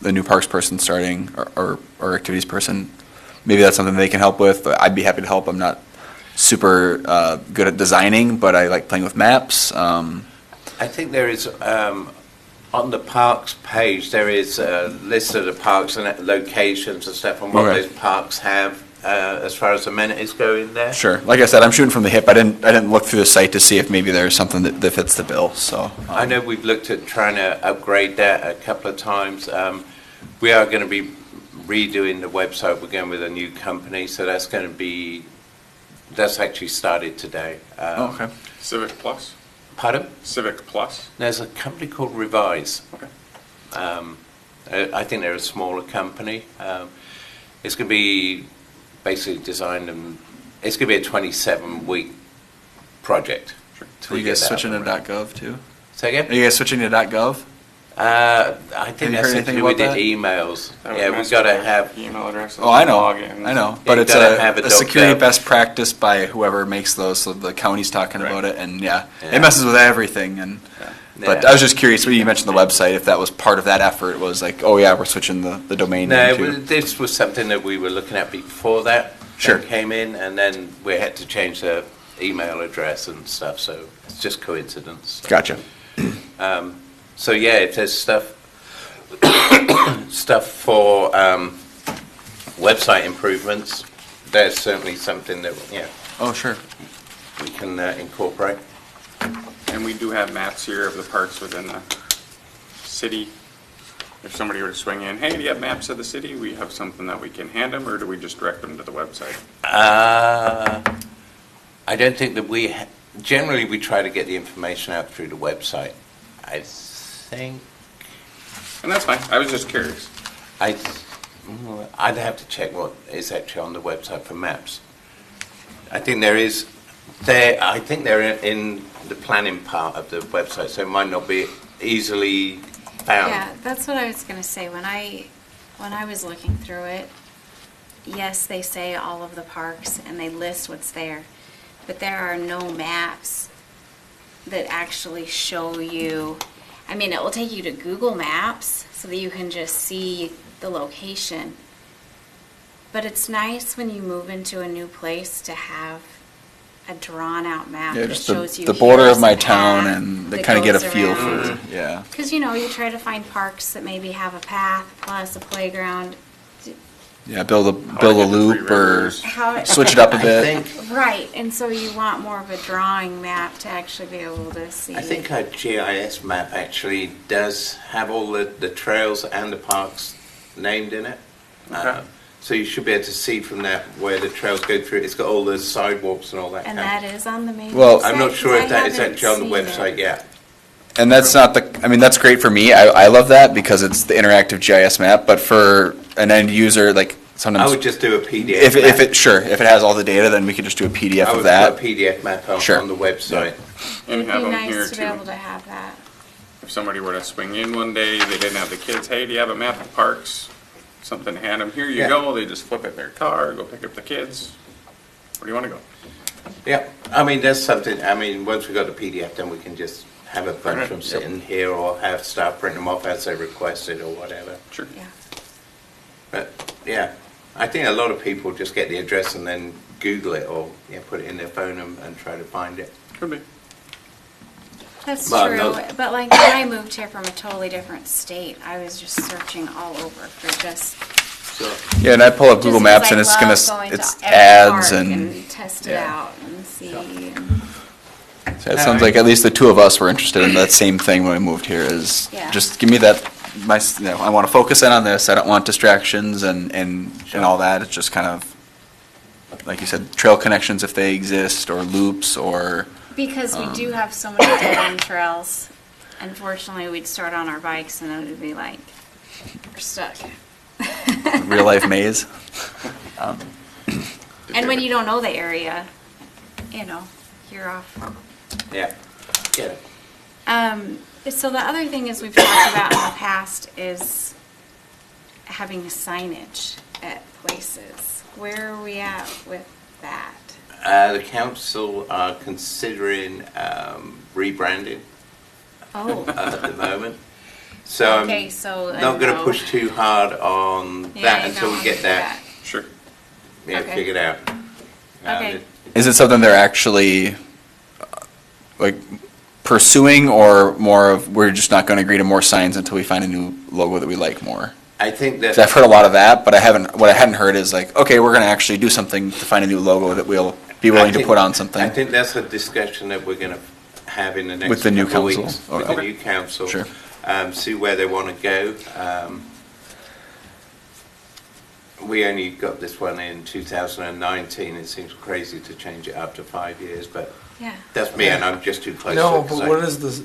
the new parks person starting or activities person, maybe that's something they can help with. I'd be happy to help. I'm not super good at designing, but I like playing with maps. I think there is on the parks page there is a list of the parks and locations and stuff and what those parks have as far as amenities go in there. Sure. Like I said, I'm shooting from the hip. I didn't look through the site to see if maybe there's something that fits the bill. So I know we've looked at trying to upgrade that a couple of times. We are going to be redoing the website. We're going with a new company, so that's actually started today. okay. Civic Plus? Pardon? Civic Plus? There's a company called Revise. Okay. I think they're a smaller company. It's going to be basically designed and it's going to be a 27-week project. Sure. Are you guys switching to .gov too? Say again? Are you guys switching to .gov? I think that's something to do with the emails. Yeah, we've got to have email addresses. Oh, I know. Logins. I know. Yeah, But you it's gotta have a a security .gov. best practice by whoever makes those. So the county's talking about it, and Yeah. it messes with everything. And but Yeah. I was just curious when you mentioned the website, if that was part of that effort. Was like, oh yeah, we're switching the domain name No, too. this was something that we were looking at before that came in, and then we had to change the email address and stuff, so it's just coincidence. Gotcha. So yeah, if there's stuff for website improvements, there's certainly something that Oh sure. we can incorporate. And we do have maps here of the parks within the city. If somebody were to swing in, hey, do you have maps of the city? We have something that we can hand them, or do we just direct them to the website? I don't think that generally we try to get the information out through the website. I think And that's fine. I was just curious. I'd have to check what is actually on the website for maps. I think there is. I think they're in the planning part of the website, so it might not be easily found. Yeah, that's what I was gonna say. When I was looking through it, yes, they say all of the parks and they list what's there, but there are no maps that actually show you. I mean, it will take you to Google Maps so that you can just see the location. But it's nice when you move into a new place to have a drawn-out map Yeah, that just shows you the border here's of my the town, path and they that kind of get a goes feel around. for, yeah. Because, you try to find parks that maybe have a path plus a playground. Yeah, build a get the loop Three or Rivers. How, switch it up a I bit. think right, and so you want more of a drawing map to actually be able to see. I think our GIS map actually does have all the trails and the parks named in it. So you should be able to see from that where the trails go through. It's got all the sidewalks and all that. And kind that is on the main Well, website? I'm not 'Cause sure I if that is haven't actually on the seen website it. yet. And that's not I mean, that's great for me. I love that because it's the interactive GIS map, but for an end user, like I sometimes, would just do a PDF. if map. if it has all the data, then we could just do a PDF I of would that. put a PDF map on, Sure. on the website. And It'd have be them here nice to be able too. to have that. If somebody were to swing in one day, they didn't have the kids, hey, do you have a map of parks? Something to hand them, here you Yeah. go, they just flip it in their car, go pick up the kids. Where do you want to go? Yeah, I mean, that's something, I mean, once we got the PDF, then we can just have a bunch of them Yep. sitting here or have staff print them off as they requested or whatever. Sure. Yeah. But, yeah, I think a lot of people just get the address and then Google it or put it in their phone and try to find it. Could be. That's Well, true, no- but like when I moved here from a totally different state, I was just searching all over for just. So, Yeah, and I pull up just Google because Maps I and it's love gonna, going to it's every ads park and, test it Yeah. out and see. and- so it sounds like at least the two of us were interested in that same thing when we moved here is Yeah. just give me that, I want to focus in on this. I don't want distractions and all that. It's just kind of, like you said, trail connections if they exist or loops or, Because we do have so many dead end trails. Unfortunately, we'd start on our bikes and it would be like, we're stuck. real life maze. And when you don't know the area, you're off. yeah, get it. So the other thing is we've talked about in the past is having signage at places. Where are we at with that? The council are considering rebranding Oh, at the moment. So okay, I'm so. not going to no. push too hard on Yeah, that you until don't we get do that Sure. Okay. figured out. Okay. Is it something they're actually like pursuing or more of we're just not going to agree to more signs until we find a new logo that we like more? I think that 'Cause I've heard a lot of that, but what I hadn't heard is like, okay, we're going to actually do something to find a new logo that we'll be willing to put on something. I think that's a discussion that we're going to have in the next With the new couple of council? weeks with Okay. the new council. Sure. See where they want to go. We only got this one in 2019. It seems crazy to change it up to 5 years, but Yeah. that's me, and I'm just too close No, to it. but so- what is this?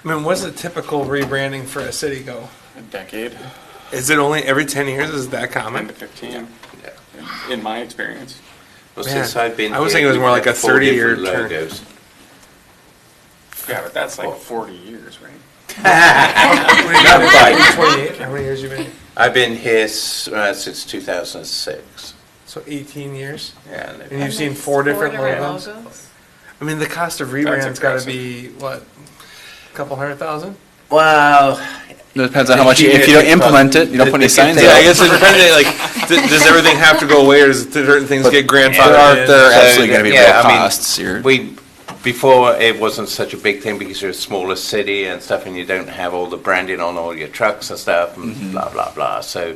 What's the typical rebranding for a city go? A decade, Is it only every 10 years? Is that 10 common? to 15, Yeah. in my experience. Well, Man, since I've been I was here, thinking it was we've more like had a 4 30-year different term. logos. Yeah, but that's like 40 years, right? Not quite. 28? How many years you been here? I've been here since 2006. So 18 years? Yeah, And you've seen four different logos? logos? I mean, the cost of rebrand's got to be, what, a couple $100,000? well, It depends on how much, if you don't implement it, you don't put any signs Yeah, Yeah, I up. guess it depends, like, does everything have to go away, or does certain things But get There are grandfathered in? there are So, absolutely going to be yeah, real I mean, costs. before it wasn't such a big thing because you're a smaller city and stuff, and you don't have all the branding on all your trucks and stuff, and blah blah blah. So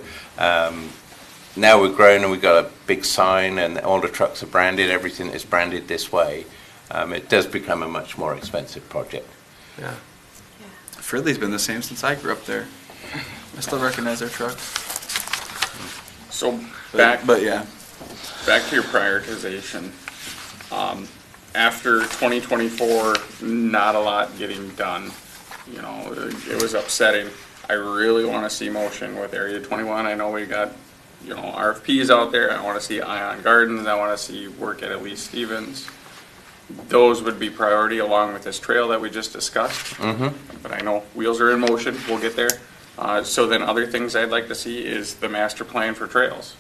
now we're grown and we've got a big sign, and all the trucks are branded. Everything is branded this way. It does become a much more expensive project. Yeah. Fridley's been the same since I grew up there. I still recognize their truck. So back But yeah. back to your prioritization. After 2024, not a lot getting done. It was upsetting. I really want to see motion with Area 21. I know we got, RFPs out there. I want to see Ione Gardens. I want to see work at Elise Stevens. those would be priority along with this trail that we just discussed. But I know wheels are in motion, we'll get there. So then other things I'd like to see is the master plan for trails.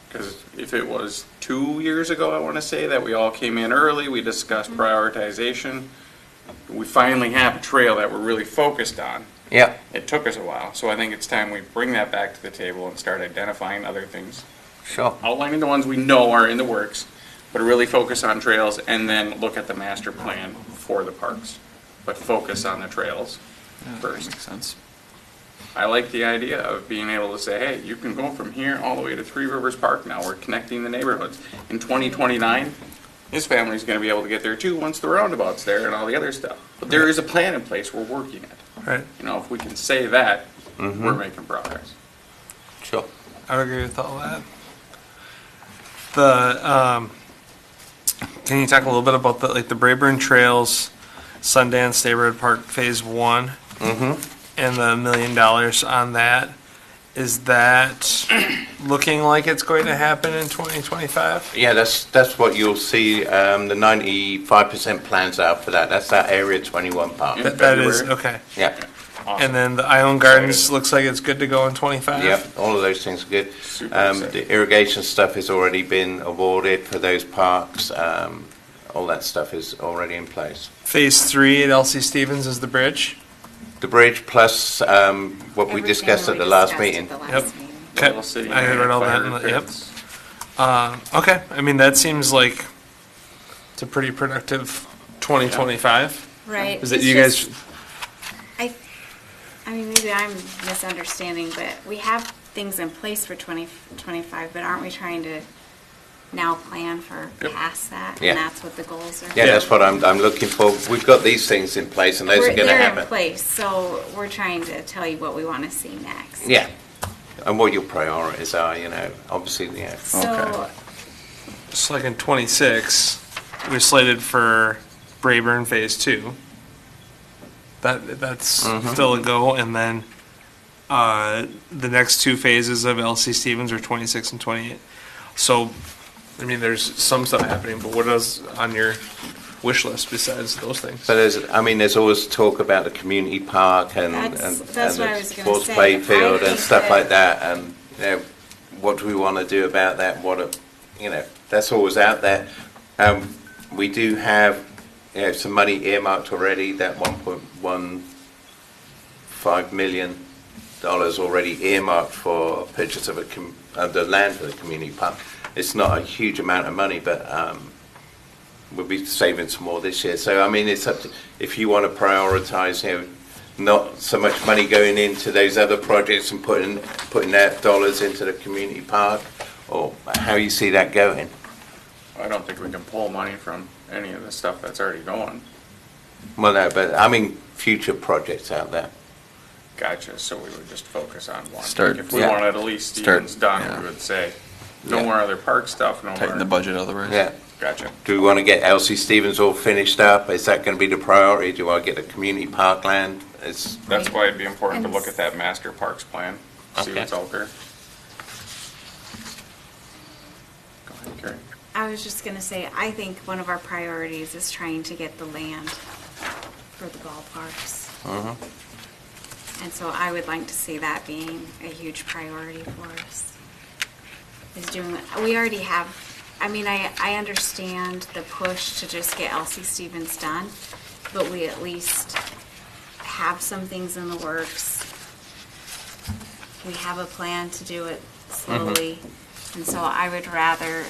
Because if it was 2 years ago, I want to say, that we all came in early, we discussed prioritization, we finally have a trail that we're really focused on. Yeah. It took us a while, so I think it's time we bring that back to the table and start identifying other things. Sure. Outlining the ones we know are in the works, but really focus on trails and then look at the master plan for the parks. But focus on the trails first. Makes sense. I like the idea of being able to say, hey, you can go from here all the way to Three Rivers Park now. We're connecting the neighborhoods. In 2029, his family's going to be able to get there too once the roundabout's there and all the other stuff. But there is a plan in place. We're working it. Right. You know, if we can say that, we're making progress. Sure. I would agree with all that. The can you talk a little bit about the the Brayburn Trails, Sundance Neighborhood Park Phase 1, and the $1 million on that? Is that looking like it's going to happen in 2025? Yeah, that's what you'll see. The 95% plans out for that. That's that Area 21 park. Yeah. That is February. okay. Yeah. Awesome. And then the Ione Gardens looks like it's good to go in 25. Yeah, all of those things are good. Super excited. The irrigation stuff has already been awarded for those parks. All that stuff is already in place. Phase 3 at LC Stevens is the bridge. The bridge plus what we Everything discussed that at we the last discussed meeting. at the last Yep. meeting. The Okay. little city I read all that. fire Yep. pits. Okay. I mean, that seems like it's a pretty productive 2025. Right. Is it it's you just- guys? I mean, maybe I'm misunderstanding, but we have things in place for 2025, but aren't we trying to now plan for Yep. past that? Yeah. And that's what the goals are? Yeah, that's what I'm looking for. We've got these things in place, and those are going to They're happen. in place, so we're trying to tell you what we want to see next. Yeah, and what your priorities are. Obviously, yeah. So, Just like in 26, we're slated for Brayburn Phase 2. That's still a go, and then the next two phases of LC Stevens are 26 and 28. So, I mean, there's some stuff happening, but what else on your wish list besides those things? But there's always talk about the community park and That's what I the was gonna sports say. play I field and think stuff that- like that. And what do we want to do about that? That's always out there. We do have some money earmarked already. That $1.15 million already earmarked for purchase of the land for the community park. It's not a huge amount of money, but we'll be saving some more this year. So, I mean, it's up to, if you want to prioritize, not so much money going into those other projects and putting that dollars into the community park, or how you see that going. I don't think we can pull money from any of the stuff that's already going. Well, no, but I mean, future projects out there. Gotcha, so we would just focus on one. Start- If we yeah. wanted at least Start- Stevens done, yeah. we would say, no Yeah. more other park stuff, no Tighten the more. budget otherwise. Yeah. Gotcha. Do we want to get LC Stevens all finished up? Is that going to be the priority? Do I get the community park land? That's why it'd be important to And look at that master parks plan, see Okay. what's out there. Go ahead, Carrie. I was just gonna say, I think one of our priorities is trying to get the land for the ballparks. And so I would like to see that being a huge priority for us. We already have, I mean, I understand the push to just get LC Stevens done, but we at least have some things in the works. We have a plan to do it slowly, and so I would rather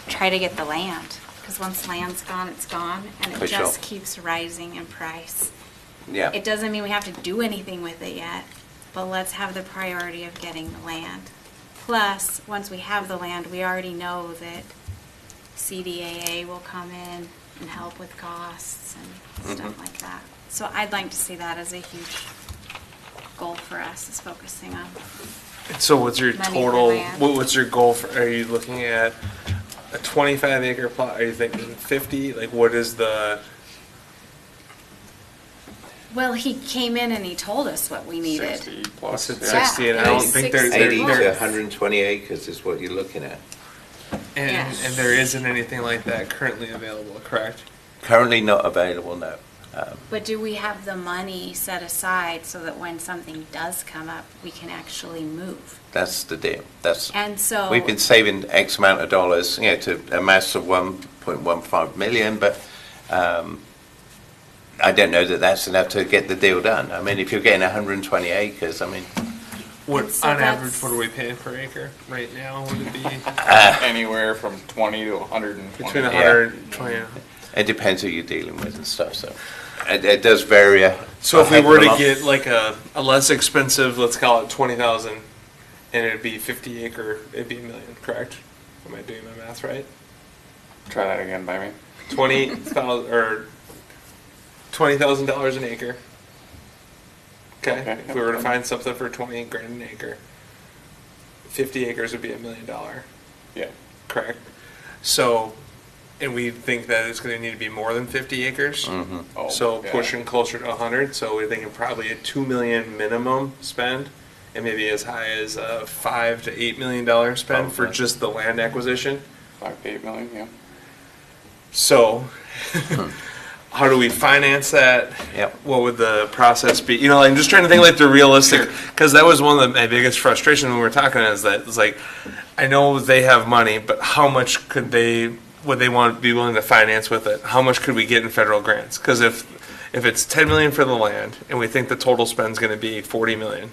try to get the land, because once land's gone, it's gone, and For it just sure. keeps rising in price. Yeah. It doesn't mean we have to do anything with it yet, but let's have the priority of getting the land. Plus, once we have the land, we already know that CDAA will come in and help with costs and stuff like that. So I'd like to see that as a huge goal for us, is focusing on. So what's your Money for total, land. what's your goal for, are you looking at a 25 acre plot? Are you thinking 50? Like, what is the, Well, he came in and he told us what we needed. 60 I plus. said yeah. 60, and I don't think there's, 80 There- to there- 120 acres is what you're looking at. and Yeah. there isn't anything like that currently available, correct? Currently not available, no. But do we have the money set aside so that when something does come up, we can actually move? That's the deal. And so. We've been saving X amount of dollars, to a mass of 1.15 million, but I don't know that that's enough to get the deal done. I mean, if you're getting 120 acres, I mean, What, And so on that's- average, what are we paying per acre right now? Would it be Anywhere from 20 to 120. between 120? it depends who you're dealing with and stuff. So it does vary. So if we a heck were of a to lot. get like a less expensive, let's call it 20,000, and it'd be 50 acre, it'd be $1 million, correct? Am I doing my math right? Try that again by me. 20,000 or $20,000 an acre. Okay, Okay, if we were to yeah. find something for 20 grand an acre, 50 acres would be $1 million, Yeah. correct? So, and we think that it's going to need to be more than 50 acres. Oh, So yeah. pushing closer to 100. So we're thinking probably a $2 million minimum spend, and maybe as high as a $5 to $8 million spend for Okay. just the land acquisition. 5 to 8 million, yeah. So, how do we finance that? Yep. What would the process be? You know, I'm just trying to think like the realistic, because that was one of my biggest frustrations when we were talking is that it's like, I know they have money, but how much would they want to be willing to finance with it? How much could we get in federal grants? Because if it's 10 million for the land and we think the total spend's going to be 40 million,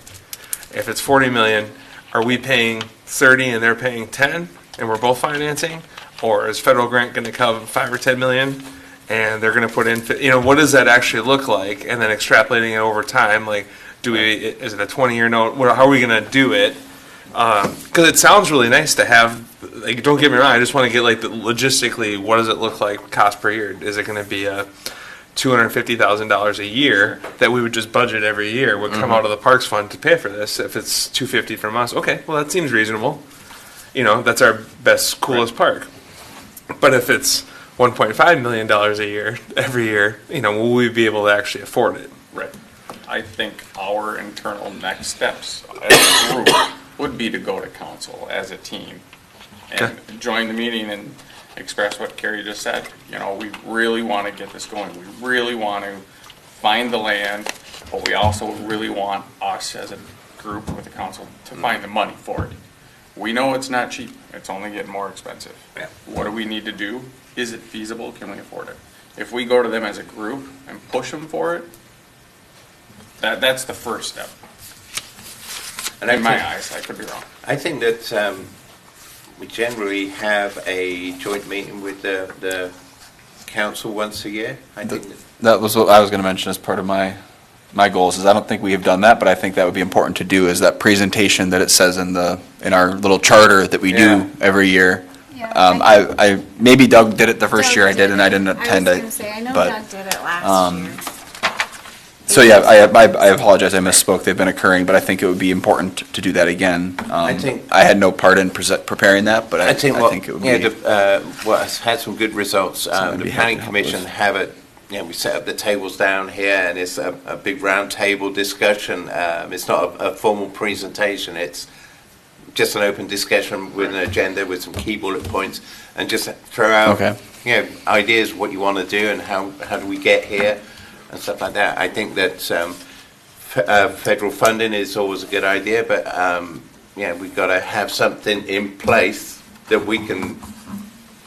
if it's 40 million, are we paying 30 and they're paying 10 and we're both financing? Or is federal grant going to cover 5 or 10 million and they're going to put in, what does that actually look like? And then extrapolating it over time, like, is it a 20-year note? How are we going to do it? Because it sounds really nice to have, like, don't get me wrong, I just want to get, like, logistically, what does it look like cost per year? Is it going to be a $250,000 a year that we would just budget every year would come out of the Parks Fund to pay for this? If it's $250 from us, okay, well, that seems reasonable. That's our best, coolest park. But if it's $1.5 million a year, every year, will we be able to actually afford it? Right. I think our internal next steps as a group would be to go to council as a team and join the meeting and express what Carrie just said. We really want to get this going. We really want to find the land, but we also really want us as a group with the council to find the money for it. We know it's not cheap. It's only getting more expensive. Yeah. What do we need to do? Is it feasible? Can we afford it? If we go to them as a group and push them for it, that's the first step. And In my eyes, I could be wrong. I think that we generally have a joint meeting with the council once a year. I think That was what I was going to mention as part of my goals, is I don't think we have done that, but I think that would be important to do, is that presentation that it says in our little charter that we Yeah. do every year. Yeah, I maybe Doug did it the first Doug year I did, and I didn't I was attend going it. to say, I know but, Doug did it last year. So yeah, I apologize, I misspoke. They've been occurring, but I think it would be important to do that again. I think- I had no part in preparing that, but I think it would be. what has had some good results. I'd The be happy planning to help commission with. have it. We set up the tables down here, and it's a big round table discussion. It's not a formal presentation. It's just an open discussion with an agenda with some key bullet points, and just throw out Okay. ideas what you want to do and how do we get here and stuff like that. I think that federal funding is always a good idea, but we've got to have something in place that we can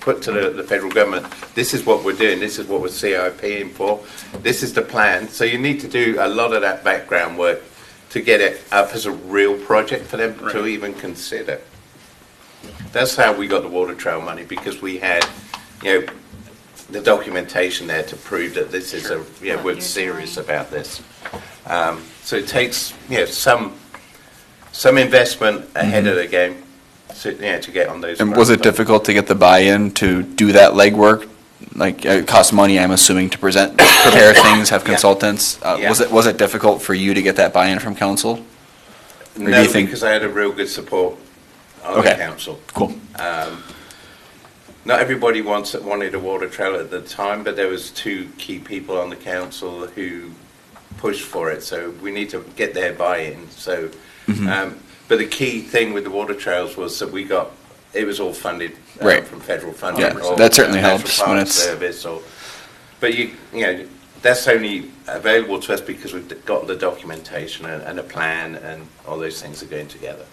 put to the federal government. This is what we're doing. This is what we're CIPing for. This is the plan. So you need to do a lot of that background work to get it up as a real project for them to even consider. That's how we got the water trail money, because we had, the documentation there to prove that this is we're serious about this. So it takes, some investment ahead of the game. To get on those. And was it difficult to get the buy-in to do that legwork? Like, it costs money, I'm assuming, to prepare things, have consultants. Was it difficult for you to get that buy-in from council? Or do No, you think- because I had a real good support on the council. Cool. Not everybody wanted a water trail at the time, but there was 2 key people on the council who pushed for it. So we need to get their buy-in. So. But the key thing with the water trails was that it was all funded Right. from federal funding. Yeah, or that certainly National helps Park when it's- Service or But you know, that's only available to us because we've got the documentation and a plan, and all those things are going together.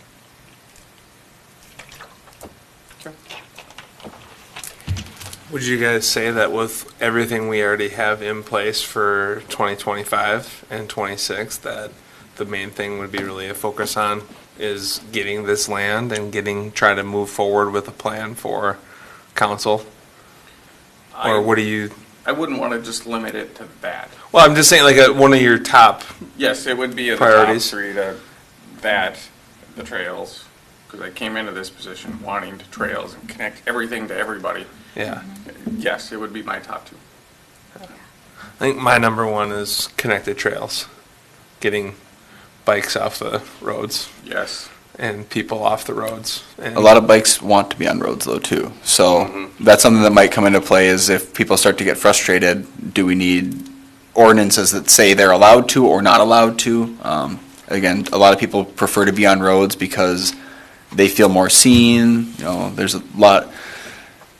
Would you guys say that with everything we already have in place for 2025 and 26, that the main thing would be really a focus on is getting this land and try to move forward with a plan for council? Or what do you? I wouldn't want to just limit it to that. Well, I'm just saying, like one of your top. Yes, it would be a Priorities. top three to that, the trails, because I came into this position wanting to trails and connect everything to everybody. Yeah. Yes, it would be my top two. I think my number one is connected trails, getting bikes off the roads Yes. and people off the roads. And A lot of bikes want to be on roads though too. So that's something that might come into play is if people start to get frustrated, do we need ordinances that say they're allowed to or not allowed to? Again, a lot of people prefer to be on roads because they feel more seen. You know, there's a lot,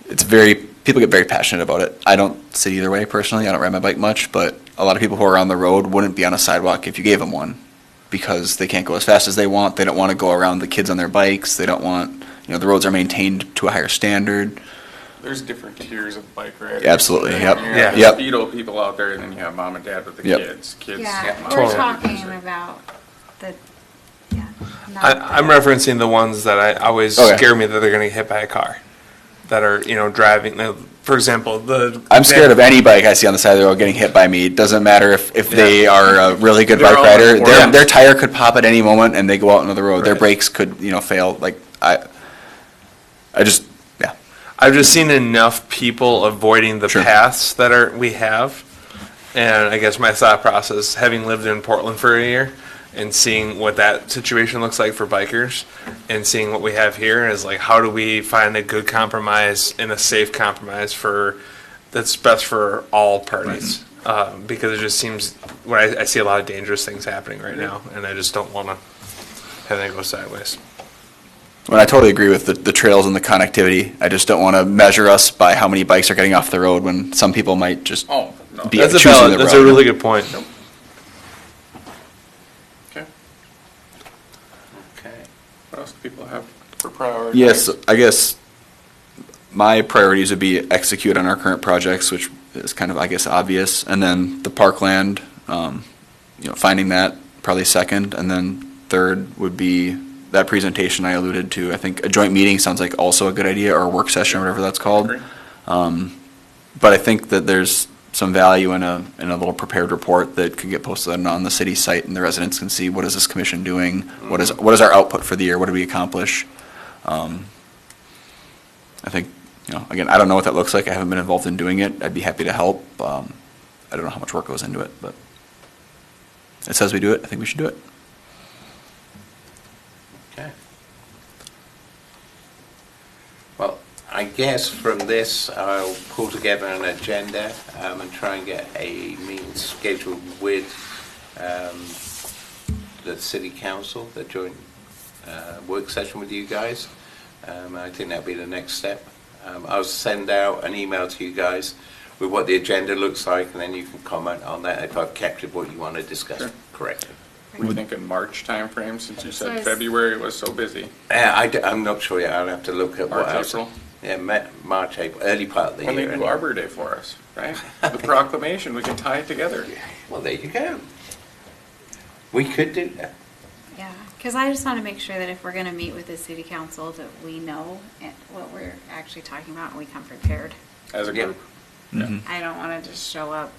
people get very passionate about it. I don't sit either way personally. I don't ride my bike much, but a lot of people who are on the road wouldn't be on a sidewalk if you gave them one because they can't go as fast as they want. They don't want to go around the kids on their bikes. They don't want, the roads are maintained to a higher standard. There's different tiers of bike riders. Absolutely, yep. You Yeah. have Yep. speedo people out there, and then you have mom and dad with the Yep. kids. Kids. Yeah, mom we're and dad talking music. about the, yeah. not I'm the- referencing the ones that I always Okay. scare me that they're going to get hit by a car, that are driving. For example, I'm scared of any bike I see on the side of the road getting hit by me. It doesn't matter if they are a really good They're bike all rider. important. Their tire could pop at any moment and they go out into the road. Their Right. brakes could, fail. I've just seen enough people avoiding the Sure. paths that we have, and I guess my thought process, having lived in Portland for a year and seeing what that situation looks like for bikers, and seeing what we have here, is like, how do we find a good compromise and a safe compromise that's best for all parties? Because it just seems when I see a lot of dangerous things happening right now, and I just don't want to have that go sideways. Well, I totally agree with the trails and the connectivity. I just don't want to measure us by how many bikes are getting off the road when some people might just Oh, no. be That's choosing the that's road. a really good point. Okay. Okay. What else do people have for priorities? Yes, I guess my priorities would be execute on our current projects, which is kind of, I guess, obvious, and then the parkland, finding that probably second, and then third would be that presentation I alluded to. I think a joint meeting sounds like also a good idea, or a work session, or whatever that's called. Agree. But I think that there's some value in a little prepared report that could get posted on the city site, and the residents can see, what is this commission doing? What is our output for the year? What did we accomplish? I think, again, I don't know what that looks like. I haven't been involved in doing it. I'd be happy to help. I don't know how much work goes into it, but it says we do it. I think we should do it. Okay. Well, I guess from this, I'll pull together an agenda and try and get a meeting scheduled with the city council, the joint work session with you guys. I think that'll be the next step. I'll send out an email to you guys with what the agenda looks like, and then you can comment on that if I've captured what you want to discuss Sure. correctly. We think in March timeframe, since you So said is- February was so busy. I'm not sure yet. I'll have to look at what March, else. April? Yeah, March, April, early part of the When they year. do anyway. Arbor Day for us, right? The proclamation, we can tie it together. Well, there you go. We could do that. Yeah, because I just want to make sure that if we're going to meet with the city council, that we know what we're actually talking about and we come prepared. As a Yeah. group. I don't want to just show up.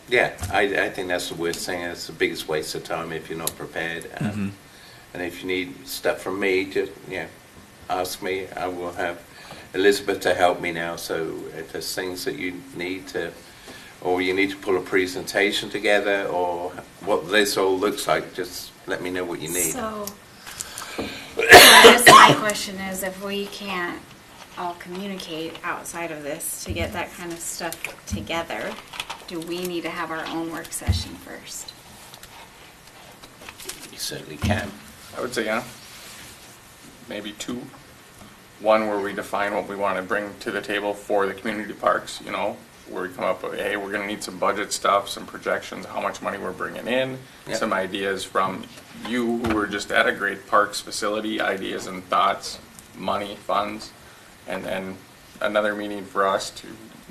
Yeah, I think that's the worst thing. It's the biggest waste of time if you're not prepared. And if you need stuff from me, just ask me. I will have Elizabeth to help me now. So if there's things that you need to, or you need to pull a presentation together, or what this all looks like, just let me know what you need. So, I guess my question is, if we can't all communicate outside of this to get that kind of stuff together, do we need to have our own work session first? You certainly can. I would say, yeah, maybe two. One where we define what we want to bring to the table for the community parks, where we come up with, hey, we're gonna need some budget stuff, some projections, how much money we're bringing in, Yeah. some ideas from you who were just at a great parks facility, ideas and thoughts, money, funds, and then another meeting for us to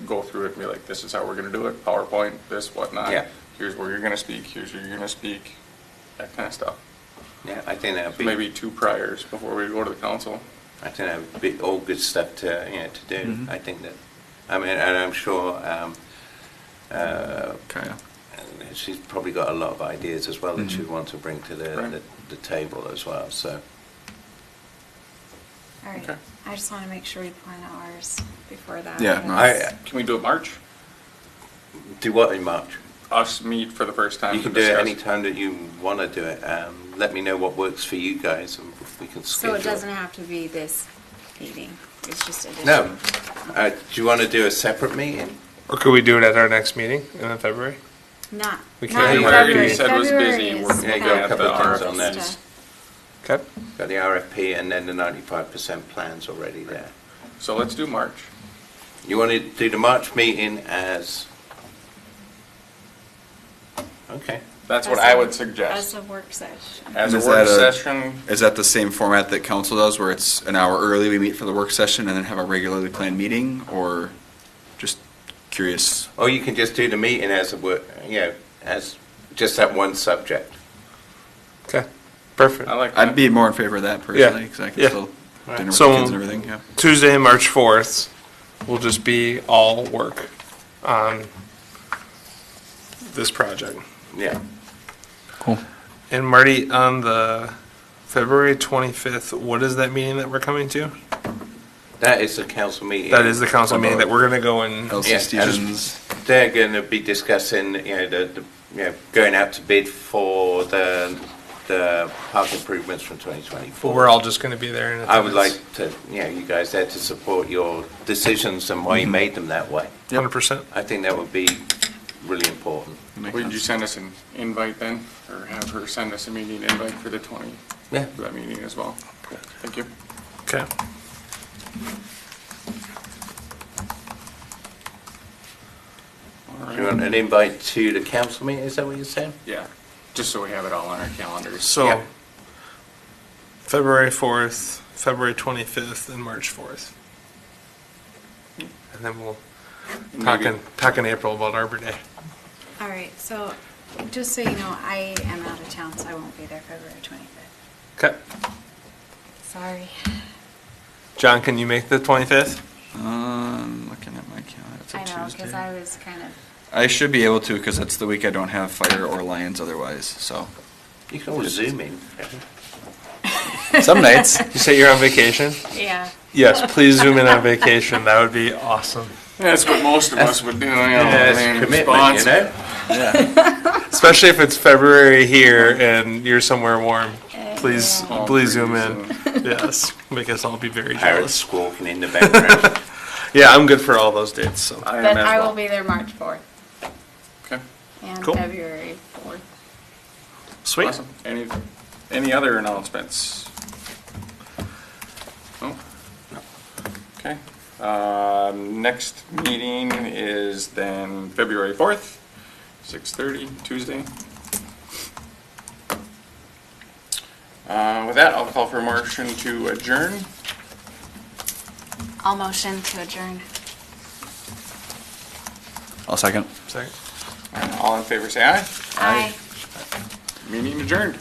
go through it and be like, this is how we're gonna do it, PowerPoint, this, whatnot. Yeah. Here's where you're gonna speak, here's where you're gonna speak, that kind of stuff. Yeah, I think that would be. Maybe 2 priors before we go to the council. I think that would be all good stuff to, to do. I think that, I mean, and I'm sure Okay. she's probably got a lot of ideas as well that she'd want to bring to Right. the table as well, so. All right, Okay. I just want to make sure we plan ours before that. Yeah, no, Can we do it March? Do what in March? Us meet for the first time You to can do it discuss. any time that you want to do it. Let me know what works for you guys, and we can So schedule. it doesn't have to be this meeting, it's just additional. No. Do you want to do a separate meeting? Or could we do it at our next meeting in February? Not, We not can't. in You already February. said was February busy. is We're- Yeah, you kind got a of couple of things hard on that. stuff. Okay. Got the RFP and then the 95% plans already there. So let's do March. You want to do the March meeting as? Okay. That's what As I a- would As suggest. a work session. As a Is work that session, Is that the same format that council does, where it's an hour early, we meet for the work session, and then have a regularly planned meeting, or just curious? Or you can just do the meeting as a work, as just that one subject. Okay. Perfect. I like that. I'd be more in favor of that personally, because I can Yeah. still dinner with So- the kids and everything, yeah. Tuesday, March 4th will just be all work on this project. Yeah. Cool. And Marty, on the February 25th, what is that meeting that we're coming to? That is the council meeting. That is the council meeting that we're gonna go and, Elsie Yeah, Stevens, They're going to be discussing, going out to bid for the park improvements from 2024. we're all just gonna be there in I would attendance. like to, you guys there to support your decisions and why you made them that way. 100%. I think that would be really important. Would you send us an invite then, or have her send us a meeting invite for the 20, Yeah. for that meeting as well? Cool. Thank you. Okay. All Do you want right. an invite to the council meeting? Is that what you're saying? Yeah, just so we have it all on our calendars. So, Yeah. February 4th, February 25th, and March 4th. And then we'll Maybe- talk in April about Arbor Day. All right, so just so you know, I am out of town, so I won't be there February 25th. Okay. Sorry. John, can you make the 25th? looking at my calendar, it's a I know, because Tuesday. I was kind of, I should be able to, because that's the week I don't have fire or Lions otherwise, so. You can always zoom in. Some nights. You say you're on vacation? yeah. Yes, please zoom in on vacation. That would be awesome. That's what most of us would do, Yeah, it's being commitment, responsible. Yeah. Especially if it's February here and you're somewhere warm. Please, Yeah. please zoom in. Yes, make us all be very Parrots jealous. squawking in the background. Yeah, I'm good for all those dates. So I am But as I well. will be there March 4th Okay, and Cool. February 4th. sweet. awesome. Any other announcements? No? Okay. Next meeting is then February 4th, 6:30, Tuesday. With that, I'll call for a motion to adjourn. I'll motion to adjourn. I'll second. Second. All in favor, say aye. Aye. Meeting adjourned.